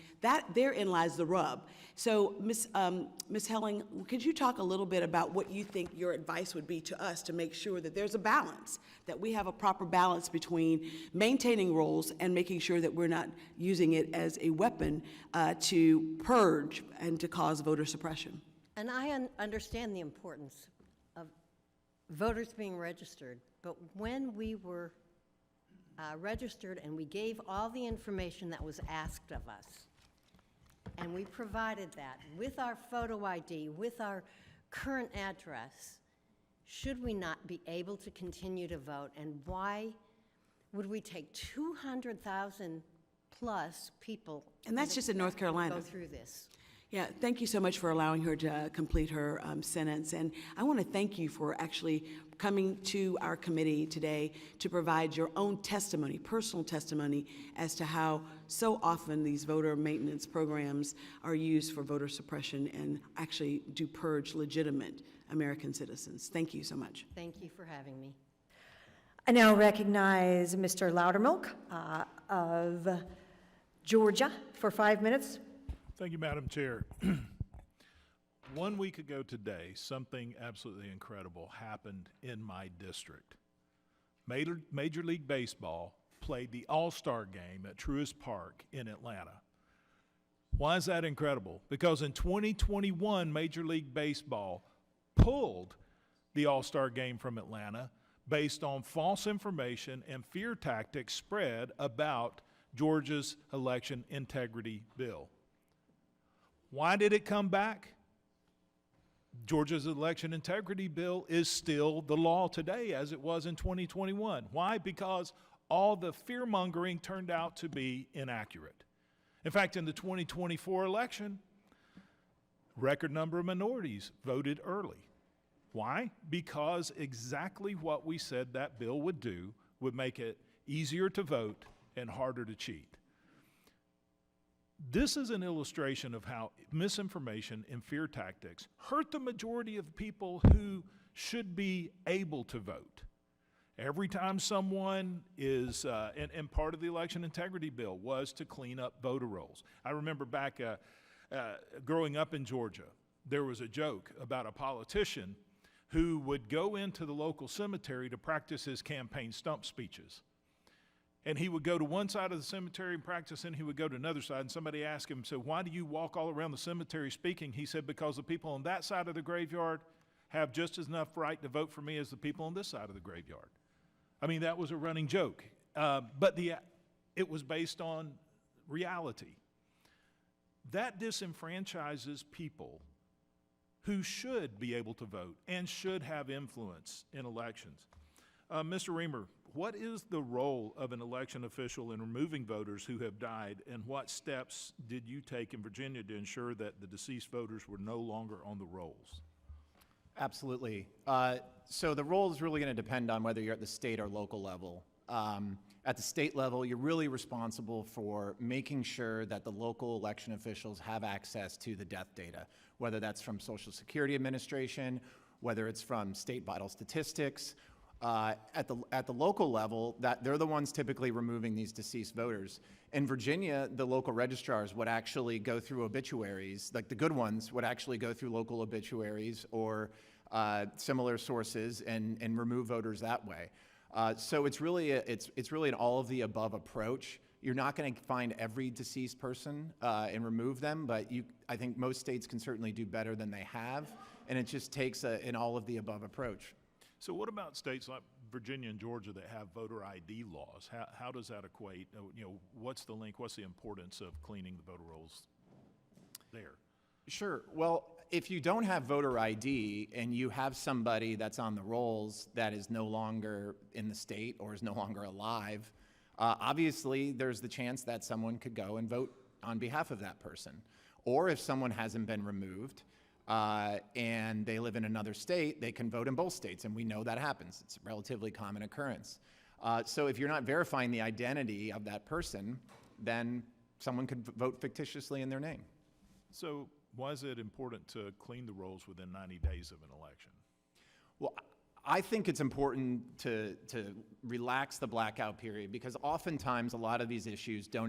therein lies the rub. So, Ms. Helling, could you talk a little bit about what you think your advice would be to us to make sure that there's a balance, that we have a proper balance between maintaining rolls and making sure that we're not using it as a weapon to purge and to cause voter suppression? And I understand the importance of voters being registered, but when we were registered and we gave all the information that was asked of us, and we provided that with our photo ID, with our current address, should we not be able to continue to vote? And why would we take 200,000 plus people? And that's just in North Carolina. Go through this. Yeah, thank you so much for allowing her to complete her sentence. And I want to thank you for actually coming to our committee today to provide your own testimony, personal testimony, as to how so often these voter maintenance programs are used for voter suppression and actually do purge legitimate American citizens. Thank you so much. Thank you for having me. I now recognize Mr. Loudermilk of Georgia for 5 minutes. Thank you, Madam Chair. 1 week ago today, something absolutely incredible happened in my district. Major League Baseball played the All-Star game at Truist Park in Atlanta. Why is that incredible? Because in 2021, Major League Baseball pulled the All-Star game from Atlanta based on false information and fear tactics spread about Georgia's election integrity bill. Why did it come back? Georgia's election integrity bill is still the law today as it was in 2021. Why? Because all the fear-mongering turned out to be inaccurate. In fact, in the 2024 election, record number of minorities voted early. Why? Because exactly what we said that bill would do would make it easier to vote and harder to cheat. This is an illustration of how misinformation and fear tactics hurt the majority of people who should be able to vote. Every time someone is, and part of the election integrity bill was to clean up voter rolls. I remember back growing up in Georgia, there was a joke about a politician who would go into the local cemetery to practice his campaign stump speeches. And he would go to one side of the cemetery and practice, and he would go to another side, and somebody asked him, so why do you walk all around the cemetery speaking? He said, because the people on that side of the graveyard have just as enough right to vote for me as the people on this side of the graveyard. I mean, that was a running joke, but it was based on reality. That disenfranchises people who should be able to vote and should have influence in elections. Mr. Reamer, what is the role of an election official in removing voters who have died, and what steps did you take in Virginia to ensure that the deceased voters were no longer on the rolls? Absolutely. So the role is really going to depend on whether you're at the state or local level. At the state level, you're really responsible for making sure that the local election officials have access to the death data, whether that's from Social Security Administration, whether it's from state vital statistics. At the local level, that they're the ones typically removing these deceased voters. In Virginia, the local registrars would actually go through obituaries, like the good ones would actually go through local obituaries or similar sources and remove voters that way. So it's really an all of the above approach. You're not going to find every deceased person and remove them, but I think most states can certainly do better than they have, and it just takes an all of the above approach. So what about states like Virginia and Georgia that have voter ID laws? How does that equate? What's the link? What's the importance of cleaning the voter rolls there? Sure. Well, if you don't have voter ID and you have somebody that's on the rolls that is no longer in the state or is no longer alive, obviously there's the chance that someone could go and vote on behalf of that person. Or if someone hasn't been removed, and they live in another state, they can vote in both states, and we know that happens. It's a relatively common occurrence. So if you're not verifying the identity of that person, then someone could vote fictitiously in their name. So why is it important to clean the rolls within 90 days of an election? Well, I think it's important to relax the blackout period, because oftentimes a lot of these issues don't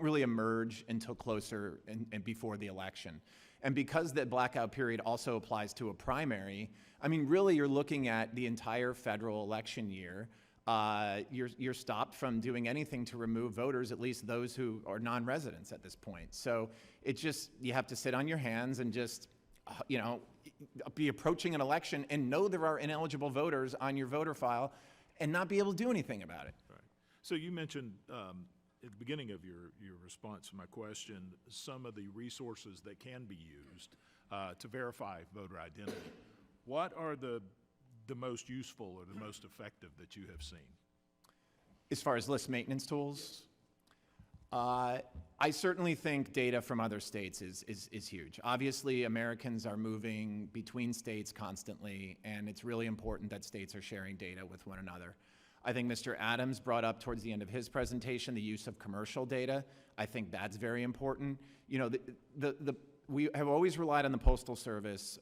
really emerge until closer and before the election. And because that blackout period also applies to a primary, I mean, really you're looking at the entire federal election year. You're stopped from doing anything to remove voters, at least those who are non-residents at this point. So you have to sit on your hands and just, be approaching an election and know there are ineligible voters on your voter file and not be able to do anything about it. Right. So you mentioned at the beginning of your response to my question, some of the resources that can be used to verify voter identity. What are the most useful or the most effective that you have seen? As far as list maintenance tools, I certainly think data from other states is huge. Obviously, Americans are moving between states constantly, and it's really important that states are sharing data with one another. I think Mr. Adams brought up towards the end of his presentation the use of commercial data. I think that's very important. We have always relied on the Postal Service,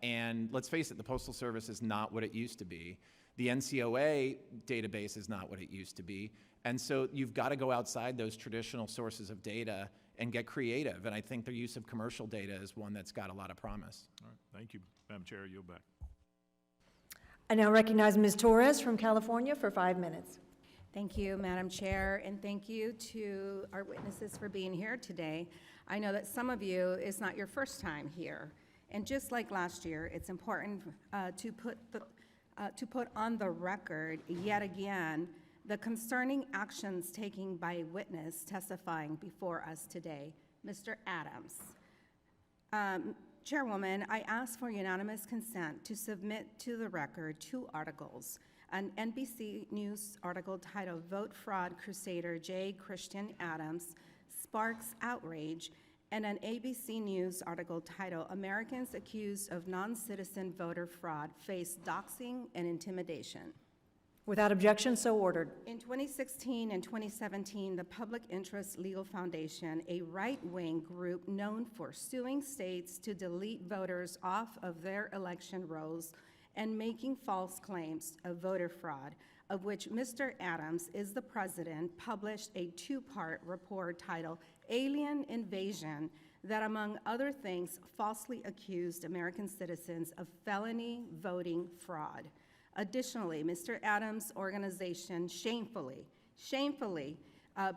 and let's face it, the Postal Service is not what it used to be. The NCOA database is not what it used to be. And so you've got to go outside those traditional sources of data and get creative. And I think the use of commercial data is one that's got a lot of promise. All right, thank you. Madam Chair, yield back. I now recognize Ms. Torres from California for 5 minutes. Thank you, Madam Chair, and thank you to our witnesses for being here today. I know that some of you, it's not your first time here. And just like last year, it's important to put on the record yet again the concerning actions taken by a witness testifying before us today. Mr. Adams. Chairwoman, I ask for unanimous consent to submit to the record 2 articles. An NBC News article titled "Vote Fraud Crusader J. Christian Adams Sparks Outrage," and an ABC News article titled "Americans Accused of Non-Citizen Voter Fraud Face Doxing and Intimidation." Without objection, so ordered. In 2016 and 2017, the Public Interest Legal Foundation, a right-wing group known for suing states to delete voters off of their election rolls and making false claims of voter fraud, of which Mr. Adams is the president, published a 2-part report titled "Alien Invasion" that, among other things, falsely accused American citizens of felony voting fraud. Additionally, Mr. Adams' organization shamefully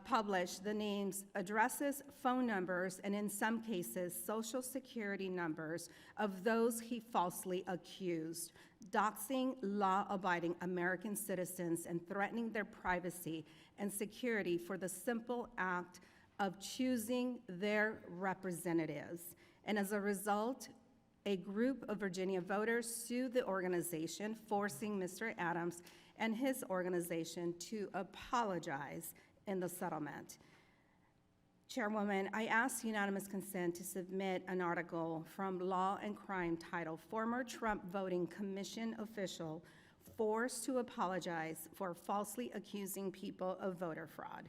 published the names, addresses, phone numbers, and in some cases, social security numbers of those he falsely accused, doxing law-abiding American citizens and threatening their privacy and security for the simple act of choosing their representatives. And as a result, a group of Virginia voters sued the organization, forcing Mr. Adams and his organization to apologize in the settlement. Chairwoman, I ask unanimous consent to submit an article from Law and Crime titled "Former Trump Voting Commission Official Forced to Apologize for Falsely Accusing People of Voter Fraud."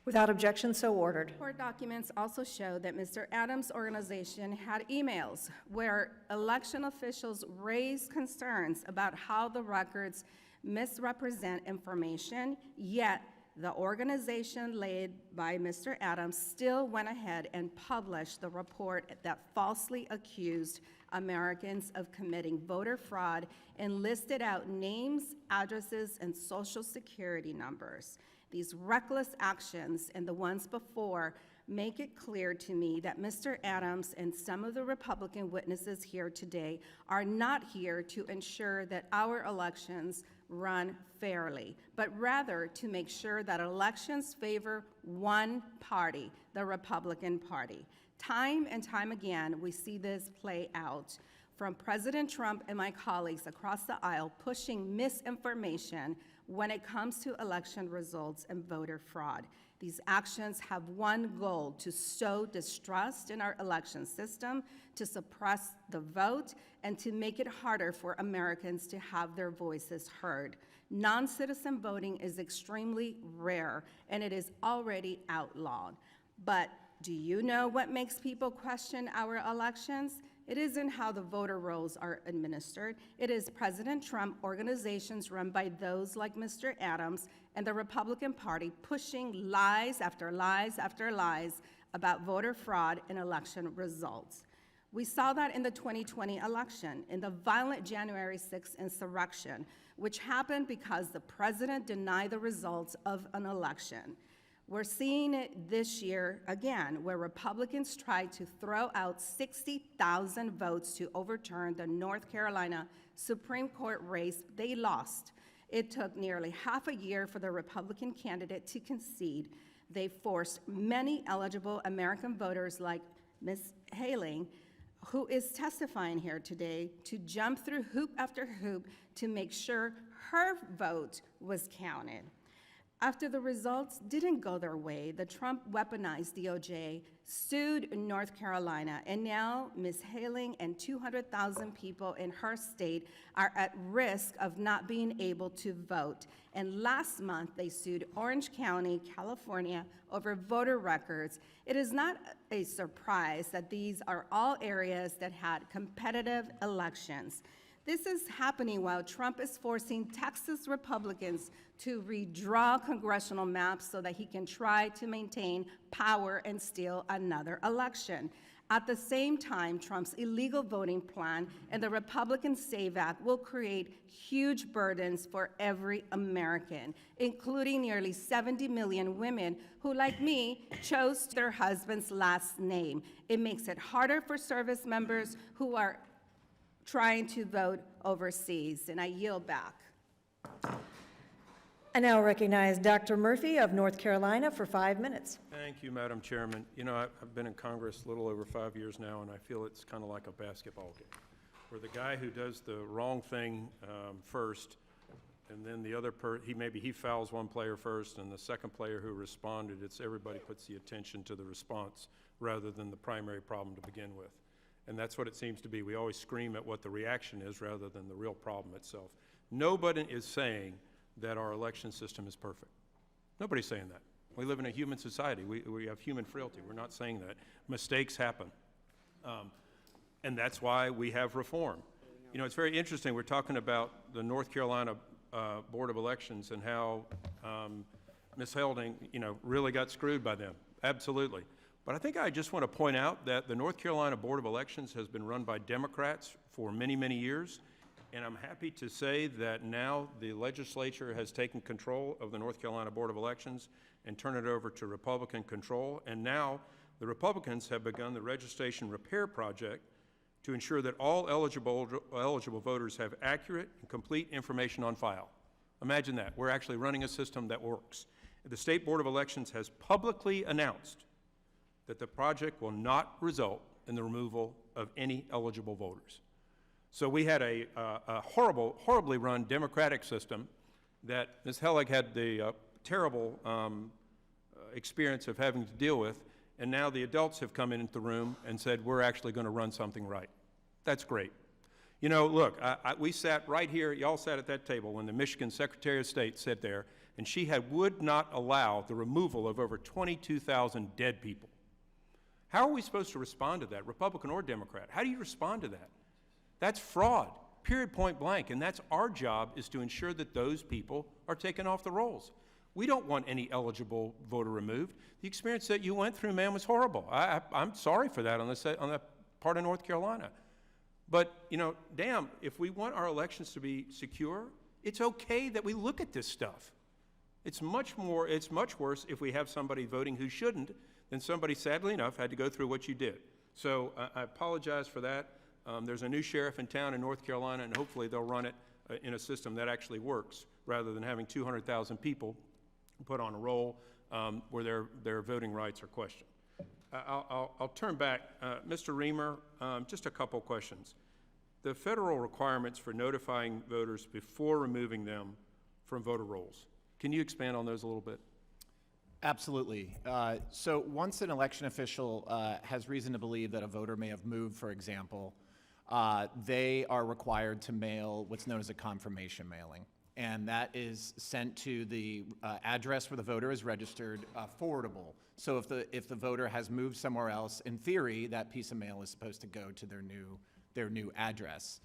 Without objection, so ordered. Court documents also show that Mr. Adams' organization had emails where election officials raised concerns about how the records misrepresent information, yet the organization led by Mr. Adams still went ahead and published the report that falsely accused Americans of committing voter fraud and listed out names, addresses, and social security numbers. These reckless actions and the ones before make it clear to me that Mr. Adams and some of the Republican witnesses here today are not here to ensure that our elections run fairly, but rather to make sure that elections favor one party, the Republican Party. Time and time again, we see this play out, from President Trump and my colleagues across the aisle pushing misinformation when it comes to election results and voter fraud. These actions have one goal: to sow distrust in our election system, to suppress the vote, and to make it harder for Americans to have their voices heard. Non-citizen voting is extremely rare, and it is already outlawed. But do you know what makes people question our elections? It isn't how the voter rolls are administered. It is President Trump, organizations run by those like Mr. Adams, and the Republican Party pushing lies after lies after lies about voter fraud and election results. We saw that in the 2020 election, in the violent January 6th insurrection, which happened because the president denied the results of an election. We're seeing it this year again, where Republicans tried to throw out 60,000 votes to overturn the North Carolina Supreme Court race they lost. It took nearly half a year for the Republican candidate to concede. They forced many eligible American voters like Ms. Haling, who is testifying here today, to jump through hoop after hoop to make sure her vote was counted. After the results didn't go their way, the Trump weaponized DOJ sued North Carolina, and now Ms. Haling and 200,000 people in her state are at risk of not being able to vote. And last month, they sued Orange County, California, over voter records. It is not a surprise that these are all areas that had competitive elections. This is happening while Trump is forcing Texas Republicans to redraw congressional maps so that he can try to maintain power and steal another election. At the same time, Trump's illegal voting plan and the Republican SAVE Act will create huge burdens for every American, including nearly 70 million women who, like me, chose their husband's last name. It makes it harder for service members who are trying to vote overseas, and I yield back. I now recognize Dr. Murphy of North Carolina for 5 minutes. Thank you, Madam Chairman. You know, I've been in Congress a little over 5 years now, and I feel it's kind of like a basketball game, where the guy who does the wrong thing first, and then the other maybe he fouls one player first, and the second player who responded, it's everybody puts the attention to the response rather than the primary problem to begin with. And that's what it seems to be. We always scream at what the reaction is rather than the real problem itself. Nobody is saying that our election system is perfect. Nobody's saying that. We live in a human society. We have human frailty. We're not saying that. Mistakes happen. And that's why we have reform. You know, it's very interesting. We're talking about the North Carolina Board of Elections and how Ms. Helding, you know, really got screwed by them. Absolutely. But I think I just want to point out that the North Carolina Board of Elections has been run by Democrats for many, many years. And I'm happy to say that now the legislature has taken control of the North Carolina Board of Elections and turned it over to Republican control. And now the Republicans have begun the registration repair project to ensure that all eligible voters have accurate and complete information on file. Imagine that. We're actually running a system that works. The State Board of Elections has publicly announced that the project will not result in the removal of any eligible voters. So we had a horribly run Democratic system that Ms. Hellig had the terrible experience of having to deal with, and now the adults have come into the room and said, we're actually going to run something right. That's great. You know, look, we sat right here, y'all sat at that table when the Michigan Secretary of State sat there, and she would not allow the removal of over 22,000 dead people. How are we supposed to respond to that, Republican or Democrat? How do you respond to that? That's fraud, period, point blank, and that's our job, is to ensure that those people are taken off the rolls. We don't want any eligible voter removed. The experience that you went through, ma'am, was horrible. I'm sorry for that on that part of North Carolina. But, you know, damn, if we want our elections to be secure, it's okay that we look at this stuff. It's much worse if we have somebody voting who shouldn't than somebody, sadly enough, had to go through what you did. So I apologize for that. There's a new sheriff in town in North Carolina, and hopefully they'll run it in a system that actually works, rather than having 200,000 people put on a roll where their voting rights are questioned. I'll turn back. Mr. Reamer, just a couple questions. The federal requirements for notifying voters before removing them from voter rolls, can you expand on those a little bit? Absolutely. So once an election official has reason to believe that a voter may have moved, for example, they are required to mail what's known as a confirmation mailing. And that is sent to the address where the voter is registered, forwardable. So if the voter has moved somewhere else, in theory, that piece of mail is supposed to go to their new address.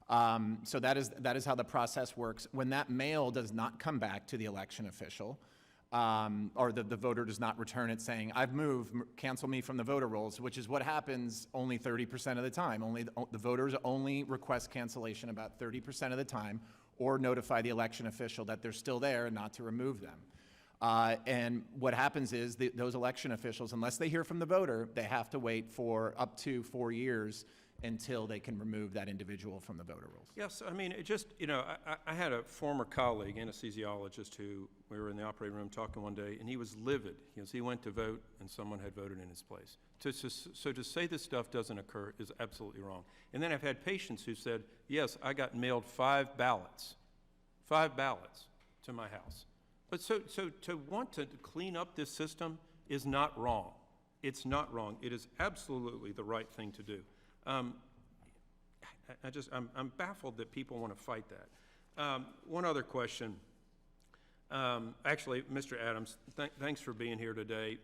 So that is how the process works. When that mail does not come back to the election official, or the voter does not return it saying, I've moved, cancel me from the voter rolls, which is what happens only 30% of the time. The voters only request cancellation about 30% of the time, or notify the election official that they're still there and not to remove them. And what happens is those election officials, unless they hear from the voter, they have to wait for up to 4 years until they can remove that individual from the voter rolls. Yes, I mean, it just, you know, I had a former colleague, anesthesiologist, who we were in the operating room talking one day, and he was livid because he went to vote and someone had voted in his place. So to say this stuff doesn't occur is absolutely wrong. And then I've had patients who said, yes, I got mailed 5 ballots to my house. But so to want to clean up this system is not wrong. It's not wrong. It is absolutely the right thing to do. I'm baffled that people want to fight that. One other question. Actually, Mr. Adams, thanks for being here today.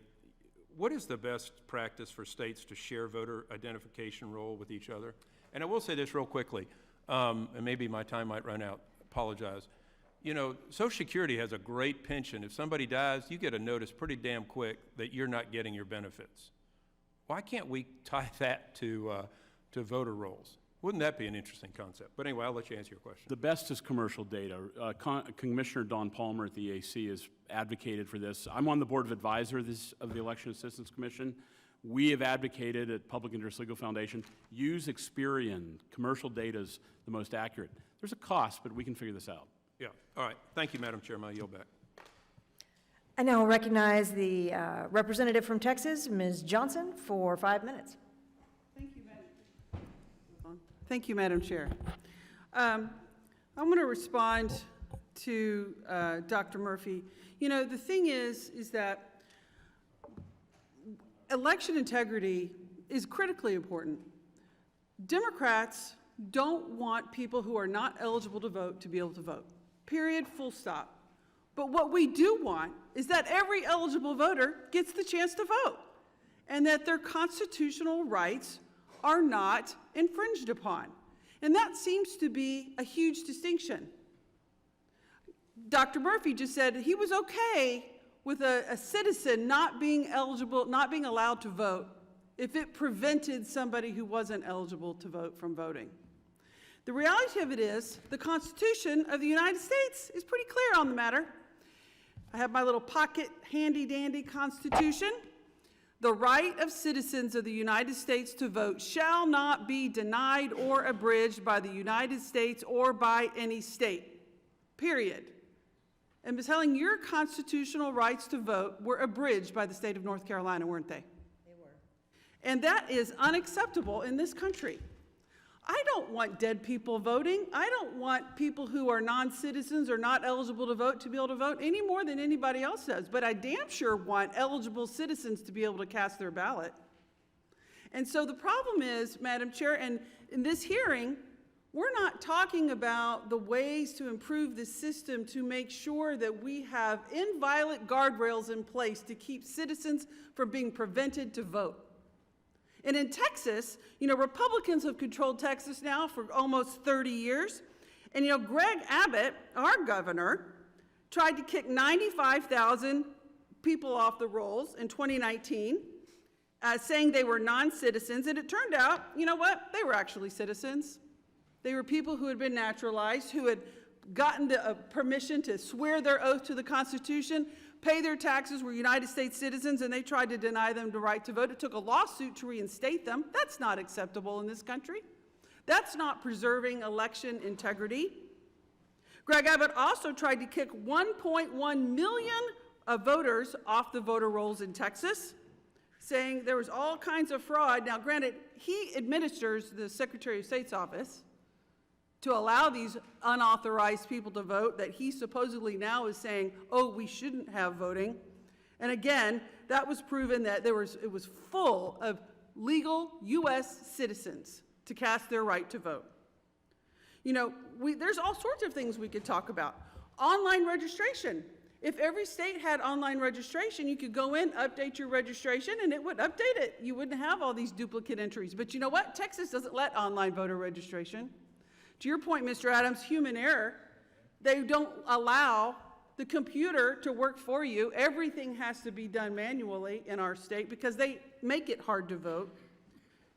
What is the best practice for states to share voter identification roll with each other? And I will say this real quickly, and maybe my time might run out. Apologize. You know, Social Security has a great pension. If somebody dies, you get a notice pretty damn quick that you're not getting your benefits. Why can't we tie that to voter rolls? Wouldn't that be an interesting concept? But anyway, I'll let you answer your question. The best is commercial data. Commissioner Don Palmer at the AC has advocated for this. I'm on the board of advisors of the Election Assistance Commission. We have advocated at Public Interest Legal Foundation, use Experian. Commercial data is the most accurate. There's a cost, but we can figure this out. Yeah, all right. Thank you, Madam Chairman. I yield back. I now recognize the representative from Texas, Ms. Johnson, for 5 minutes. Thank you, Madam Chair. I'm going to respond to Dr. Murphy. You know, the thing is that election integrity is critically important. Democrats don't want people who are not eligible to vote to be able to vote. Period, full stop. But what we do want is that every eligible voter gets the chance to vote and that their constitutional rights are not infringed upon. And that seems to be a huge distinction. Dr. Murphy just said he was okay with a citizen not being eligible, not being allowed to vote if it prevented somebody who wasn't eligible to vote from voting. The reality of it is the Constitution of the United States is pretty clear on the matter. I have my little pocket handy-dandy Constitution. The right of citizens of the United States to vote shall not be denied or abridged by the United States or by any state, period. And Ms. Helling, your constitutional rights to vote were abridged by the state of North Carolina, weren't they? They were. And that is unacceptable in this country. I don't want dead people voting. I don't want people who are non-citizens or not eligible to vote to be able to vote any more than anybody else does. But I damn sure want eligible citizens to be able to cast their ballot. And so the problem is, Madam Chair, and in this hearing, we're not talking about the ways to improve the system to make sure that we have inviolate guardrails in place to keep citizens from being prevented to vote. And in Texas, you know, Republicans have controlled Texas now for almost 30 years. And, you know, Greg Abbott, our governor, tried to kick 95,000 people off the rolls in 2019, saying they were non-citizens. And it turned out, you know what? They were actually citizens. They were people who had been naturalized, who had gotten the permission to swear their oath to the Constitution, pay their taxes, were United States citizens, and they tried to deny them the right to vote. It took a lawsuit to reinstate them. That's not acceptable in this country. That's not preserving election integrity. Greg Abbott also tried to kick 1.1 million voters off the voter rolls in Texas, saying there was all kinds of fraud. Now, granted, he administers the Secretary of State's office to allow these unauthorized people to vote that he supposedly now is saying, oh, we shouldn't have voting. And again, that was proven that it was full of legal U.S. citizens to cast their right to vote. You know, there's all sorts of things we could talk about. Online registration. If every state had online registration, you could go in, update your registration, and it would update it. You wouldn't have all these duplicate entries. But you know what? Texas doesn't let online voter registration. To your point, Mr. Adams, human error. They don't allow the computer to work for you. Everything has to be done manually in our state because they make it hard to vote.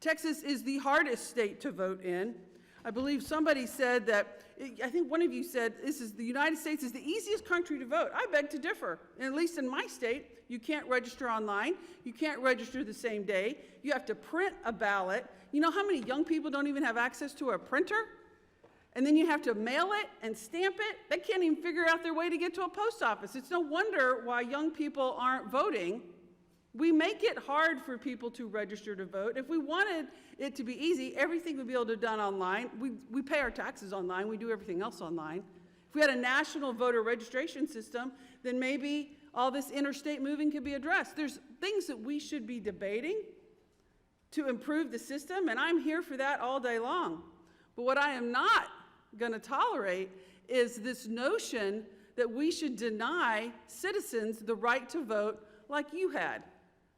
Texas is the hardest state to vote in. I believe somebody said that, I think one of you said, the United States is the easiest country to vote. I beg to differ. And at least in my state, you can't register online. You can't register the same day. You have to print a ballot. You know how many young people don't even have access to a printer? And then you have to mail it and stamp it. They can't even figure out their way to get to a post office. It's no wonder why young people aren't voting. We make it hard for people to register to vote. If we wanted it to be easy, everything would be able to be done online. We pay our taxes online. We do everything else online. If we had a national voter registration system, then maybe all this interstate moving could be addressed. There's things that we should be debating to improve the system, and I'm here for that all day long. But what I am not going to tolerate is this notion that we should deny citizens the right to vote like you had,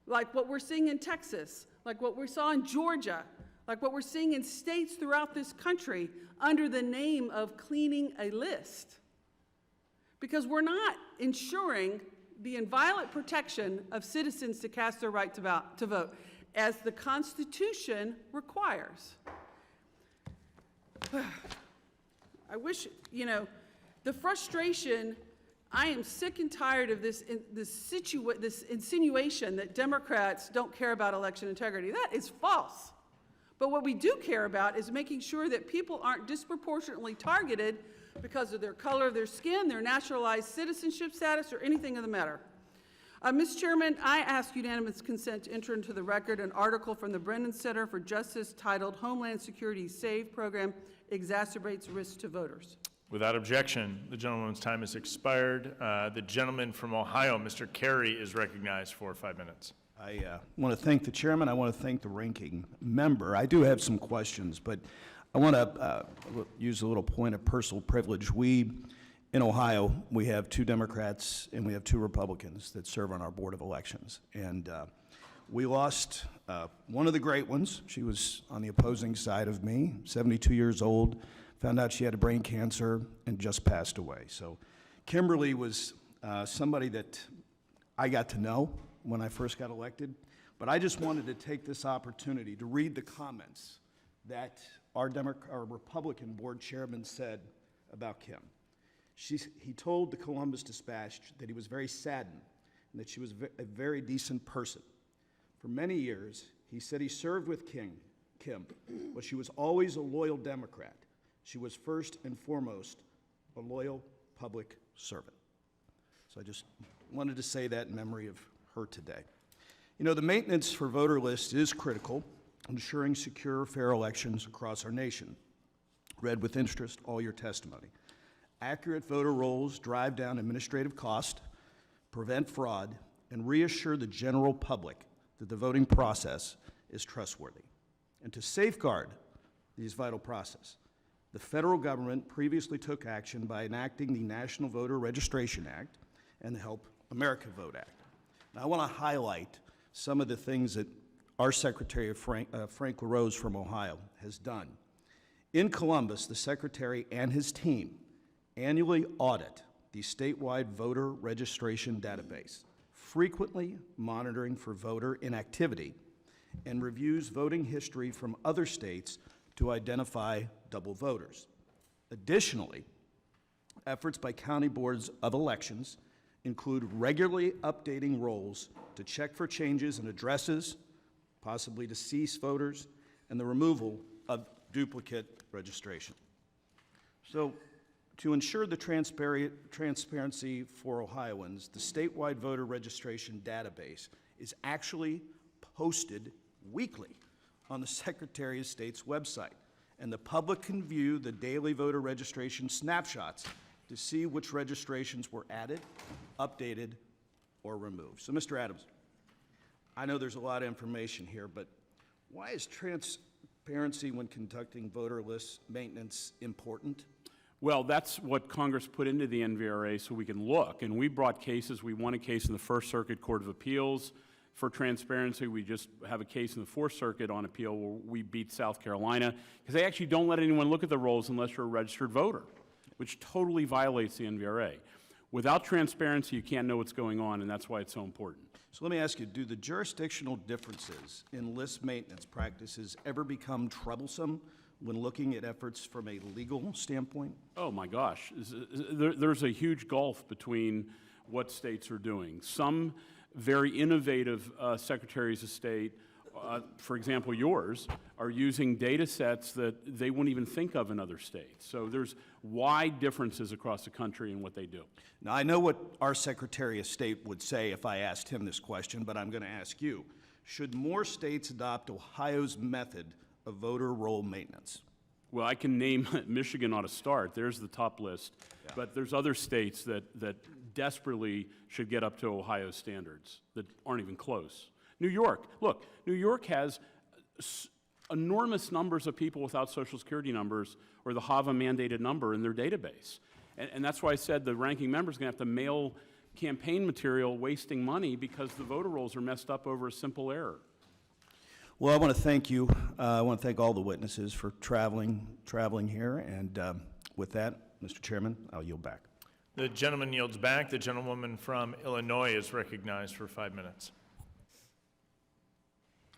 like what we're seeing in Texas, like what we saw in Georgia, like what we're seeing in states throughout this country under the name of cleaning a list. Because we're not ensuring the inviolate protection of citizens to cast their right to vote, as the Constitution requires. I wish, you know, the frustration, I am sick and tired of this insinuation that Democrats don't care about election integrity. That is false. But what we do care about is making sure that people aren't disproportionately targeted because of their color of their skin, their naturalized citizenship status, or anything of the matter. Mr. Chairman, I ask unanimous consent to enter into the record an article from the Brennan Center for Justice titled Homeland Security SAVE Program Exacerbates Risks to Voters. Without objection, the gentleman's time has expired. The gentleman from Ohio, Mr. Carey, is recognized for 5 minutes. I want to thank the chairman. I want to thank the ranking member. I do have some questions, but I want to use a little point of personal privilege. In Ohio, we have 2 Democrats and we have 2 Republicans that serve on our Board of Elections. And we lost one of the great ones. She was on the opposing side of me, 72 years old, found out she had a brain cancer and just passed away. So Kimberly was somebody that I got to know when I first got elected. But I just wanted to take this opportunity to read the comments that our Republican board chairman said about Kim. He told the Columbus Dispatch that he was very saddened and that she was a very decent person. For many years, he said he served with Kim, but she was always a loyal Democrat. She was first and foremost a loyal public servant. So I just wanted to say that in memory of her today. You know, the maintenance for voter lists is critical, ensuring secure, fair elections across our nation. Read with interest all your testimony. Accurate voter rolls drive down administrative cost, prevent fraud, and reassure the general public that the voting process is trustworthy. And to safeguard these vital processes, the federal government previously took action by enacting the National Voter Registration Act and the Help America Vote Act. Now, I want to highlight some of the things that our Secretary of Frank LaRose from Ohio has done. In Columbus, the Secretary and his team annually audit the statewide voter registration database, frequently monitoring for voter inactivity, and reviews voting history from other states to identify double voters. Additionally, efforts by county boards of elections include regularly updating rolls to check for changes in addresses, possibly deceased voters, and the removal of duplicate registration. So, to ensure the transparency for Ohioans, the statewide voter registration database is actually posted weekly on the Secretary of State's website, and the public can view the daily voter registration snapshots to see which registrations were added, updated, or removed. So, Mr. Adams, I know there's a lot of information here, but why is transparency when conducting voter list maintenance important? Well, that's what Congress put into the NVRA so we can look. And we brought cases. We won a case in the First Circuit Court of Appeals for transparency. We just have a case in the Fourth Circuit on appeal where we beat South Carolina because they actually don't let anyone look at the rolls unless you're a registered voter, which totally violates the NVRA. Without transparency, you can't know what's going on, and that's why it's so important. So let me ask you, do the jurisdictional differences in list maintenance practices ever become troublesome when looking at efforts from a legal standpoint? Oh my gosh, there's a huge gulf between what states are doing. Some very innovative secretaries of state, for example yours, are using data sets that they wouldn't even think of in other states. So there's wide differences across the country in what they do. Now, I know what our Secretary of State would say if I asked him this question, but I'm going to ask you. Should more states adopt Ohio's method of voter roll maintenance? Well, I can name Michigan ought to start. There's the top list. Yeah. But there's other states that desperately should get up to Ohio's standards that aren't even close. New York. Look, New York has enormous numbers of people without Social Security numbers or the HAVA mandated number in their database. And that's why I said the ranking member's going to have to mail campaign material wasting money because the voter rolls are messed up over a simple error. Well, I want to thank you. I want to thank all the witnesses for traveling here. And with that, Mr. Chairman, I'll yield back. The gentleman yields back. The gentlewoman from Illinois is recognized for 5 minutes.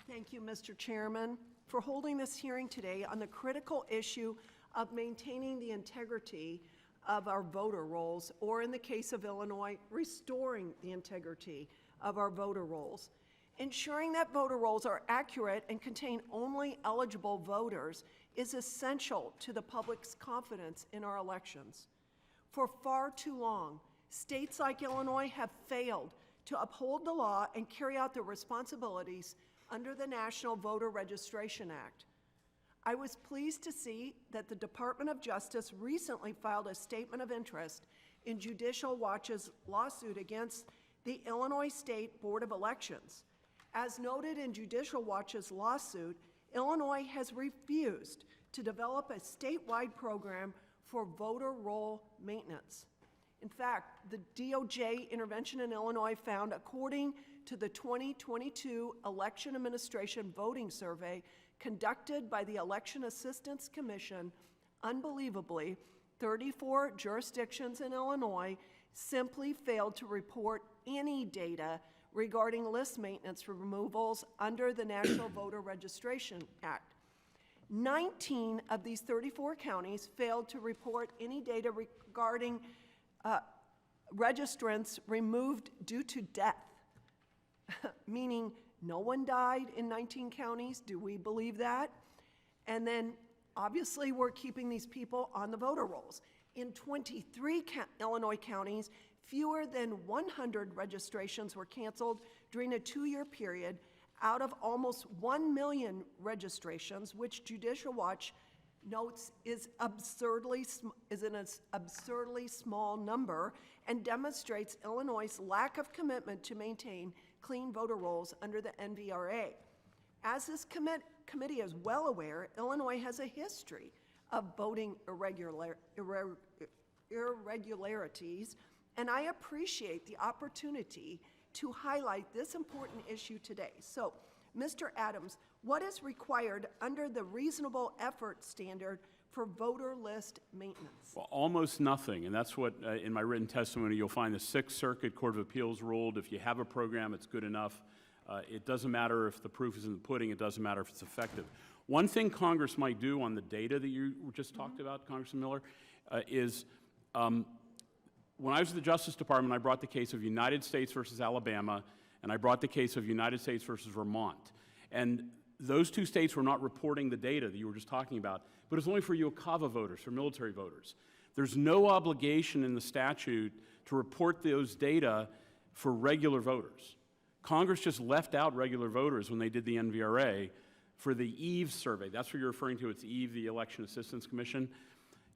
Thank you, Mr. Chairman, for holding this hearing today on the critical issue of maintaining the integrity of our voter rolls, or in the case of Illinois, restoring the integrity of our voter rolls. Ensuring that voter rolls are accurate and contain only eligible voters is essential to the public's confidence in our elections. For far too long, states like Illinois have failed to uphold the law and carry out their responsibilities under the National Voter Registration Act. I was pleased to see that the Department of Justice recently filed a statement of interest in Judicial Watch's lawsuit against the Illinois State Board of Elections. As noted in Judicial Watch's lawsuit, Illinois has refused to develop a statewide program for voter roll maintenance. In fact, the DOJ intervention in Illinois found, according to the 2022 Election Administration Voting Survey conducted by the Election Assistance Commission, unbelievably, 34 jurisdictions in Illinois simply failed to report any data regarding list maintenance removals under the National Voter Registration Act. 19 of these 34 counties failed to report any data regarding registrants removed due to death, meaning no one died in 19 counties. Do we believe that? And then, obviously, we're keeping these people on the voter rolls. In 23 Illinois counties, fewer than 100 registrations were canceled during a 2-year period out of almost 1 million registrations, which Judicial Watch notes is an absurdly small number and demonstrates Illinois' lack of commitment to maintain clean voter rolls under the NVRA. As this committee is well aware, Illinois has a history of voting irregularities, and I appreciate the opportunity to highlight this important issue today. So, Mr. Adams, what is required under the reasonable effort standard for voter list maintenance? Well, almost nothing, and that's what, in my written testimony, you'll find the Sixth Circuit Court of Appeals ruled. If you have a program, it's good enough. It doesn't matter if the proof is in the pudding. It doesn't matter if it's effective. One thing Congress might do on the data that you just talked about, Congressman Miller, is when I was at the Justice Department, I brought the case of United States versus Alabama, and I brought the case of United States versus Vermont. And those two states were not reporting the data that you were just talking about, but it's only for UOCAVA voters, for military voters. There's no obligation in the statute to report those data for regular voters. Congress just left out regular voters when they did the NVRA for the EVE survey. That's what you're referring to, it's EVE, the Election Assistance Commission.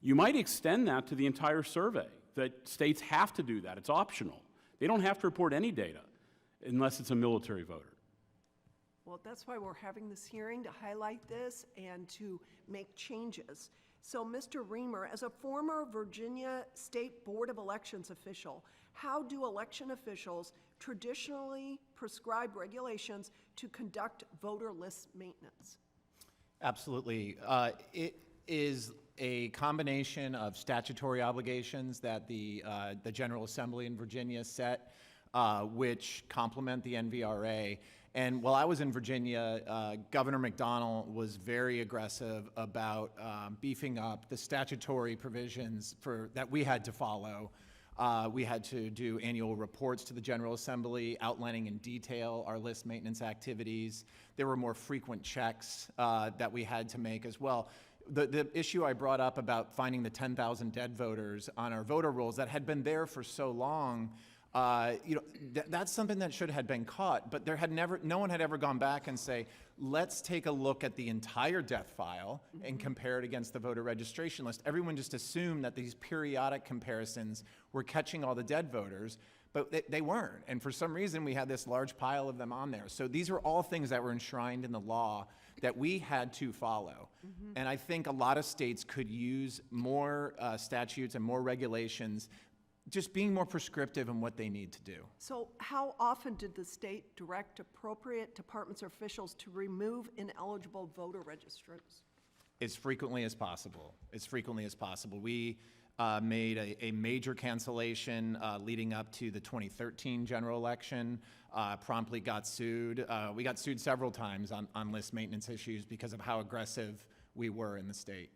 You might extend that to the entire survey, that states have to do that. It's optional. They don't have to report any data unless it's a military voter. Well, that's why we're having this hearing, to highlight this and to make changes. So, Mr. Reamer, as a former Virginia State Board of Elections official, how do election officials traditionally prescribe regulations to conduct voter list maintenance? Absolutely. It is a combination of statutory obligations that the General Assembly in Virginia set, which complement the NVRA. And while I was in Virginia, Governor McDonnell was very aggressive about beefing up the statutory provisions that we had to follow. We had to do annual reports to the General Assembly outlining in detail our list maintenance activities. There were more frequent checks that we had to make as well. The issue I brought up about finding the 10,000 dead voters on our voter rolls that had been there for so long, that's something that should have been caught, but no one had ever gone back and say, let's take a look at the entire death file and compare it against the voter registration list. Everyone just assumed that these periodic comparisons were catching all the dead voters, but they weren't. And for some reason, we had this large pile of them on there. So these were all things that were enshrined in the law that we had to follow. And I think a lot of states could use more statutes and more regulations, just being more prescriptive in what they need to do. So how often did the state direct appropriate departments or officials to remove ineligible voter registrants? As frequently as possible. As frequently as possible. We made a major cancellation leading up to the 2013 general election, promptly got sued. We got sued several times on list maintenance issues because of how aggressive we were in the state.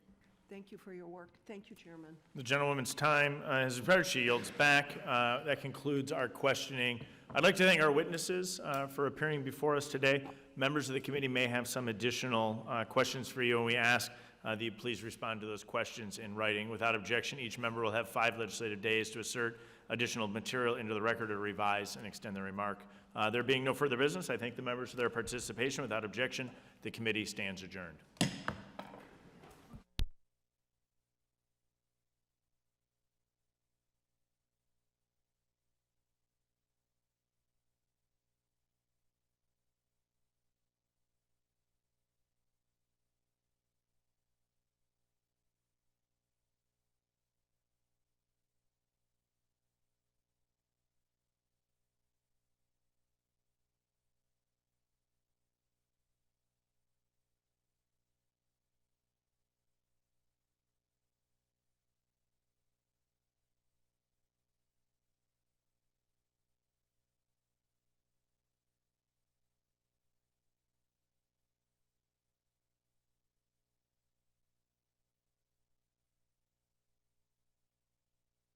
Thank you for your work. Thank you, Chairman. The gentlewoman's time has expired. She yields back. That concludes our questioning. I'd like to thank our witnesses for appearing before us today. Members of the committee may have some additional questions for you, and we ask that you please respond to those questions in writing. Without objection, each member will have 5 legislative days to assert additional material into the record to revise and extend the remark. There being no further business, I thank the members for their participation. Without objection, the committee stands adjourned.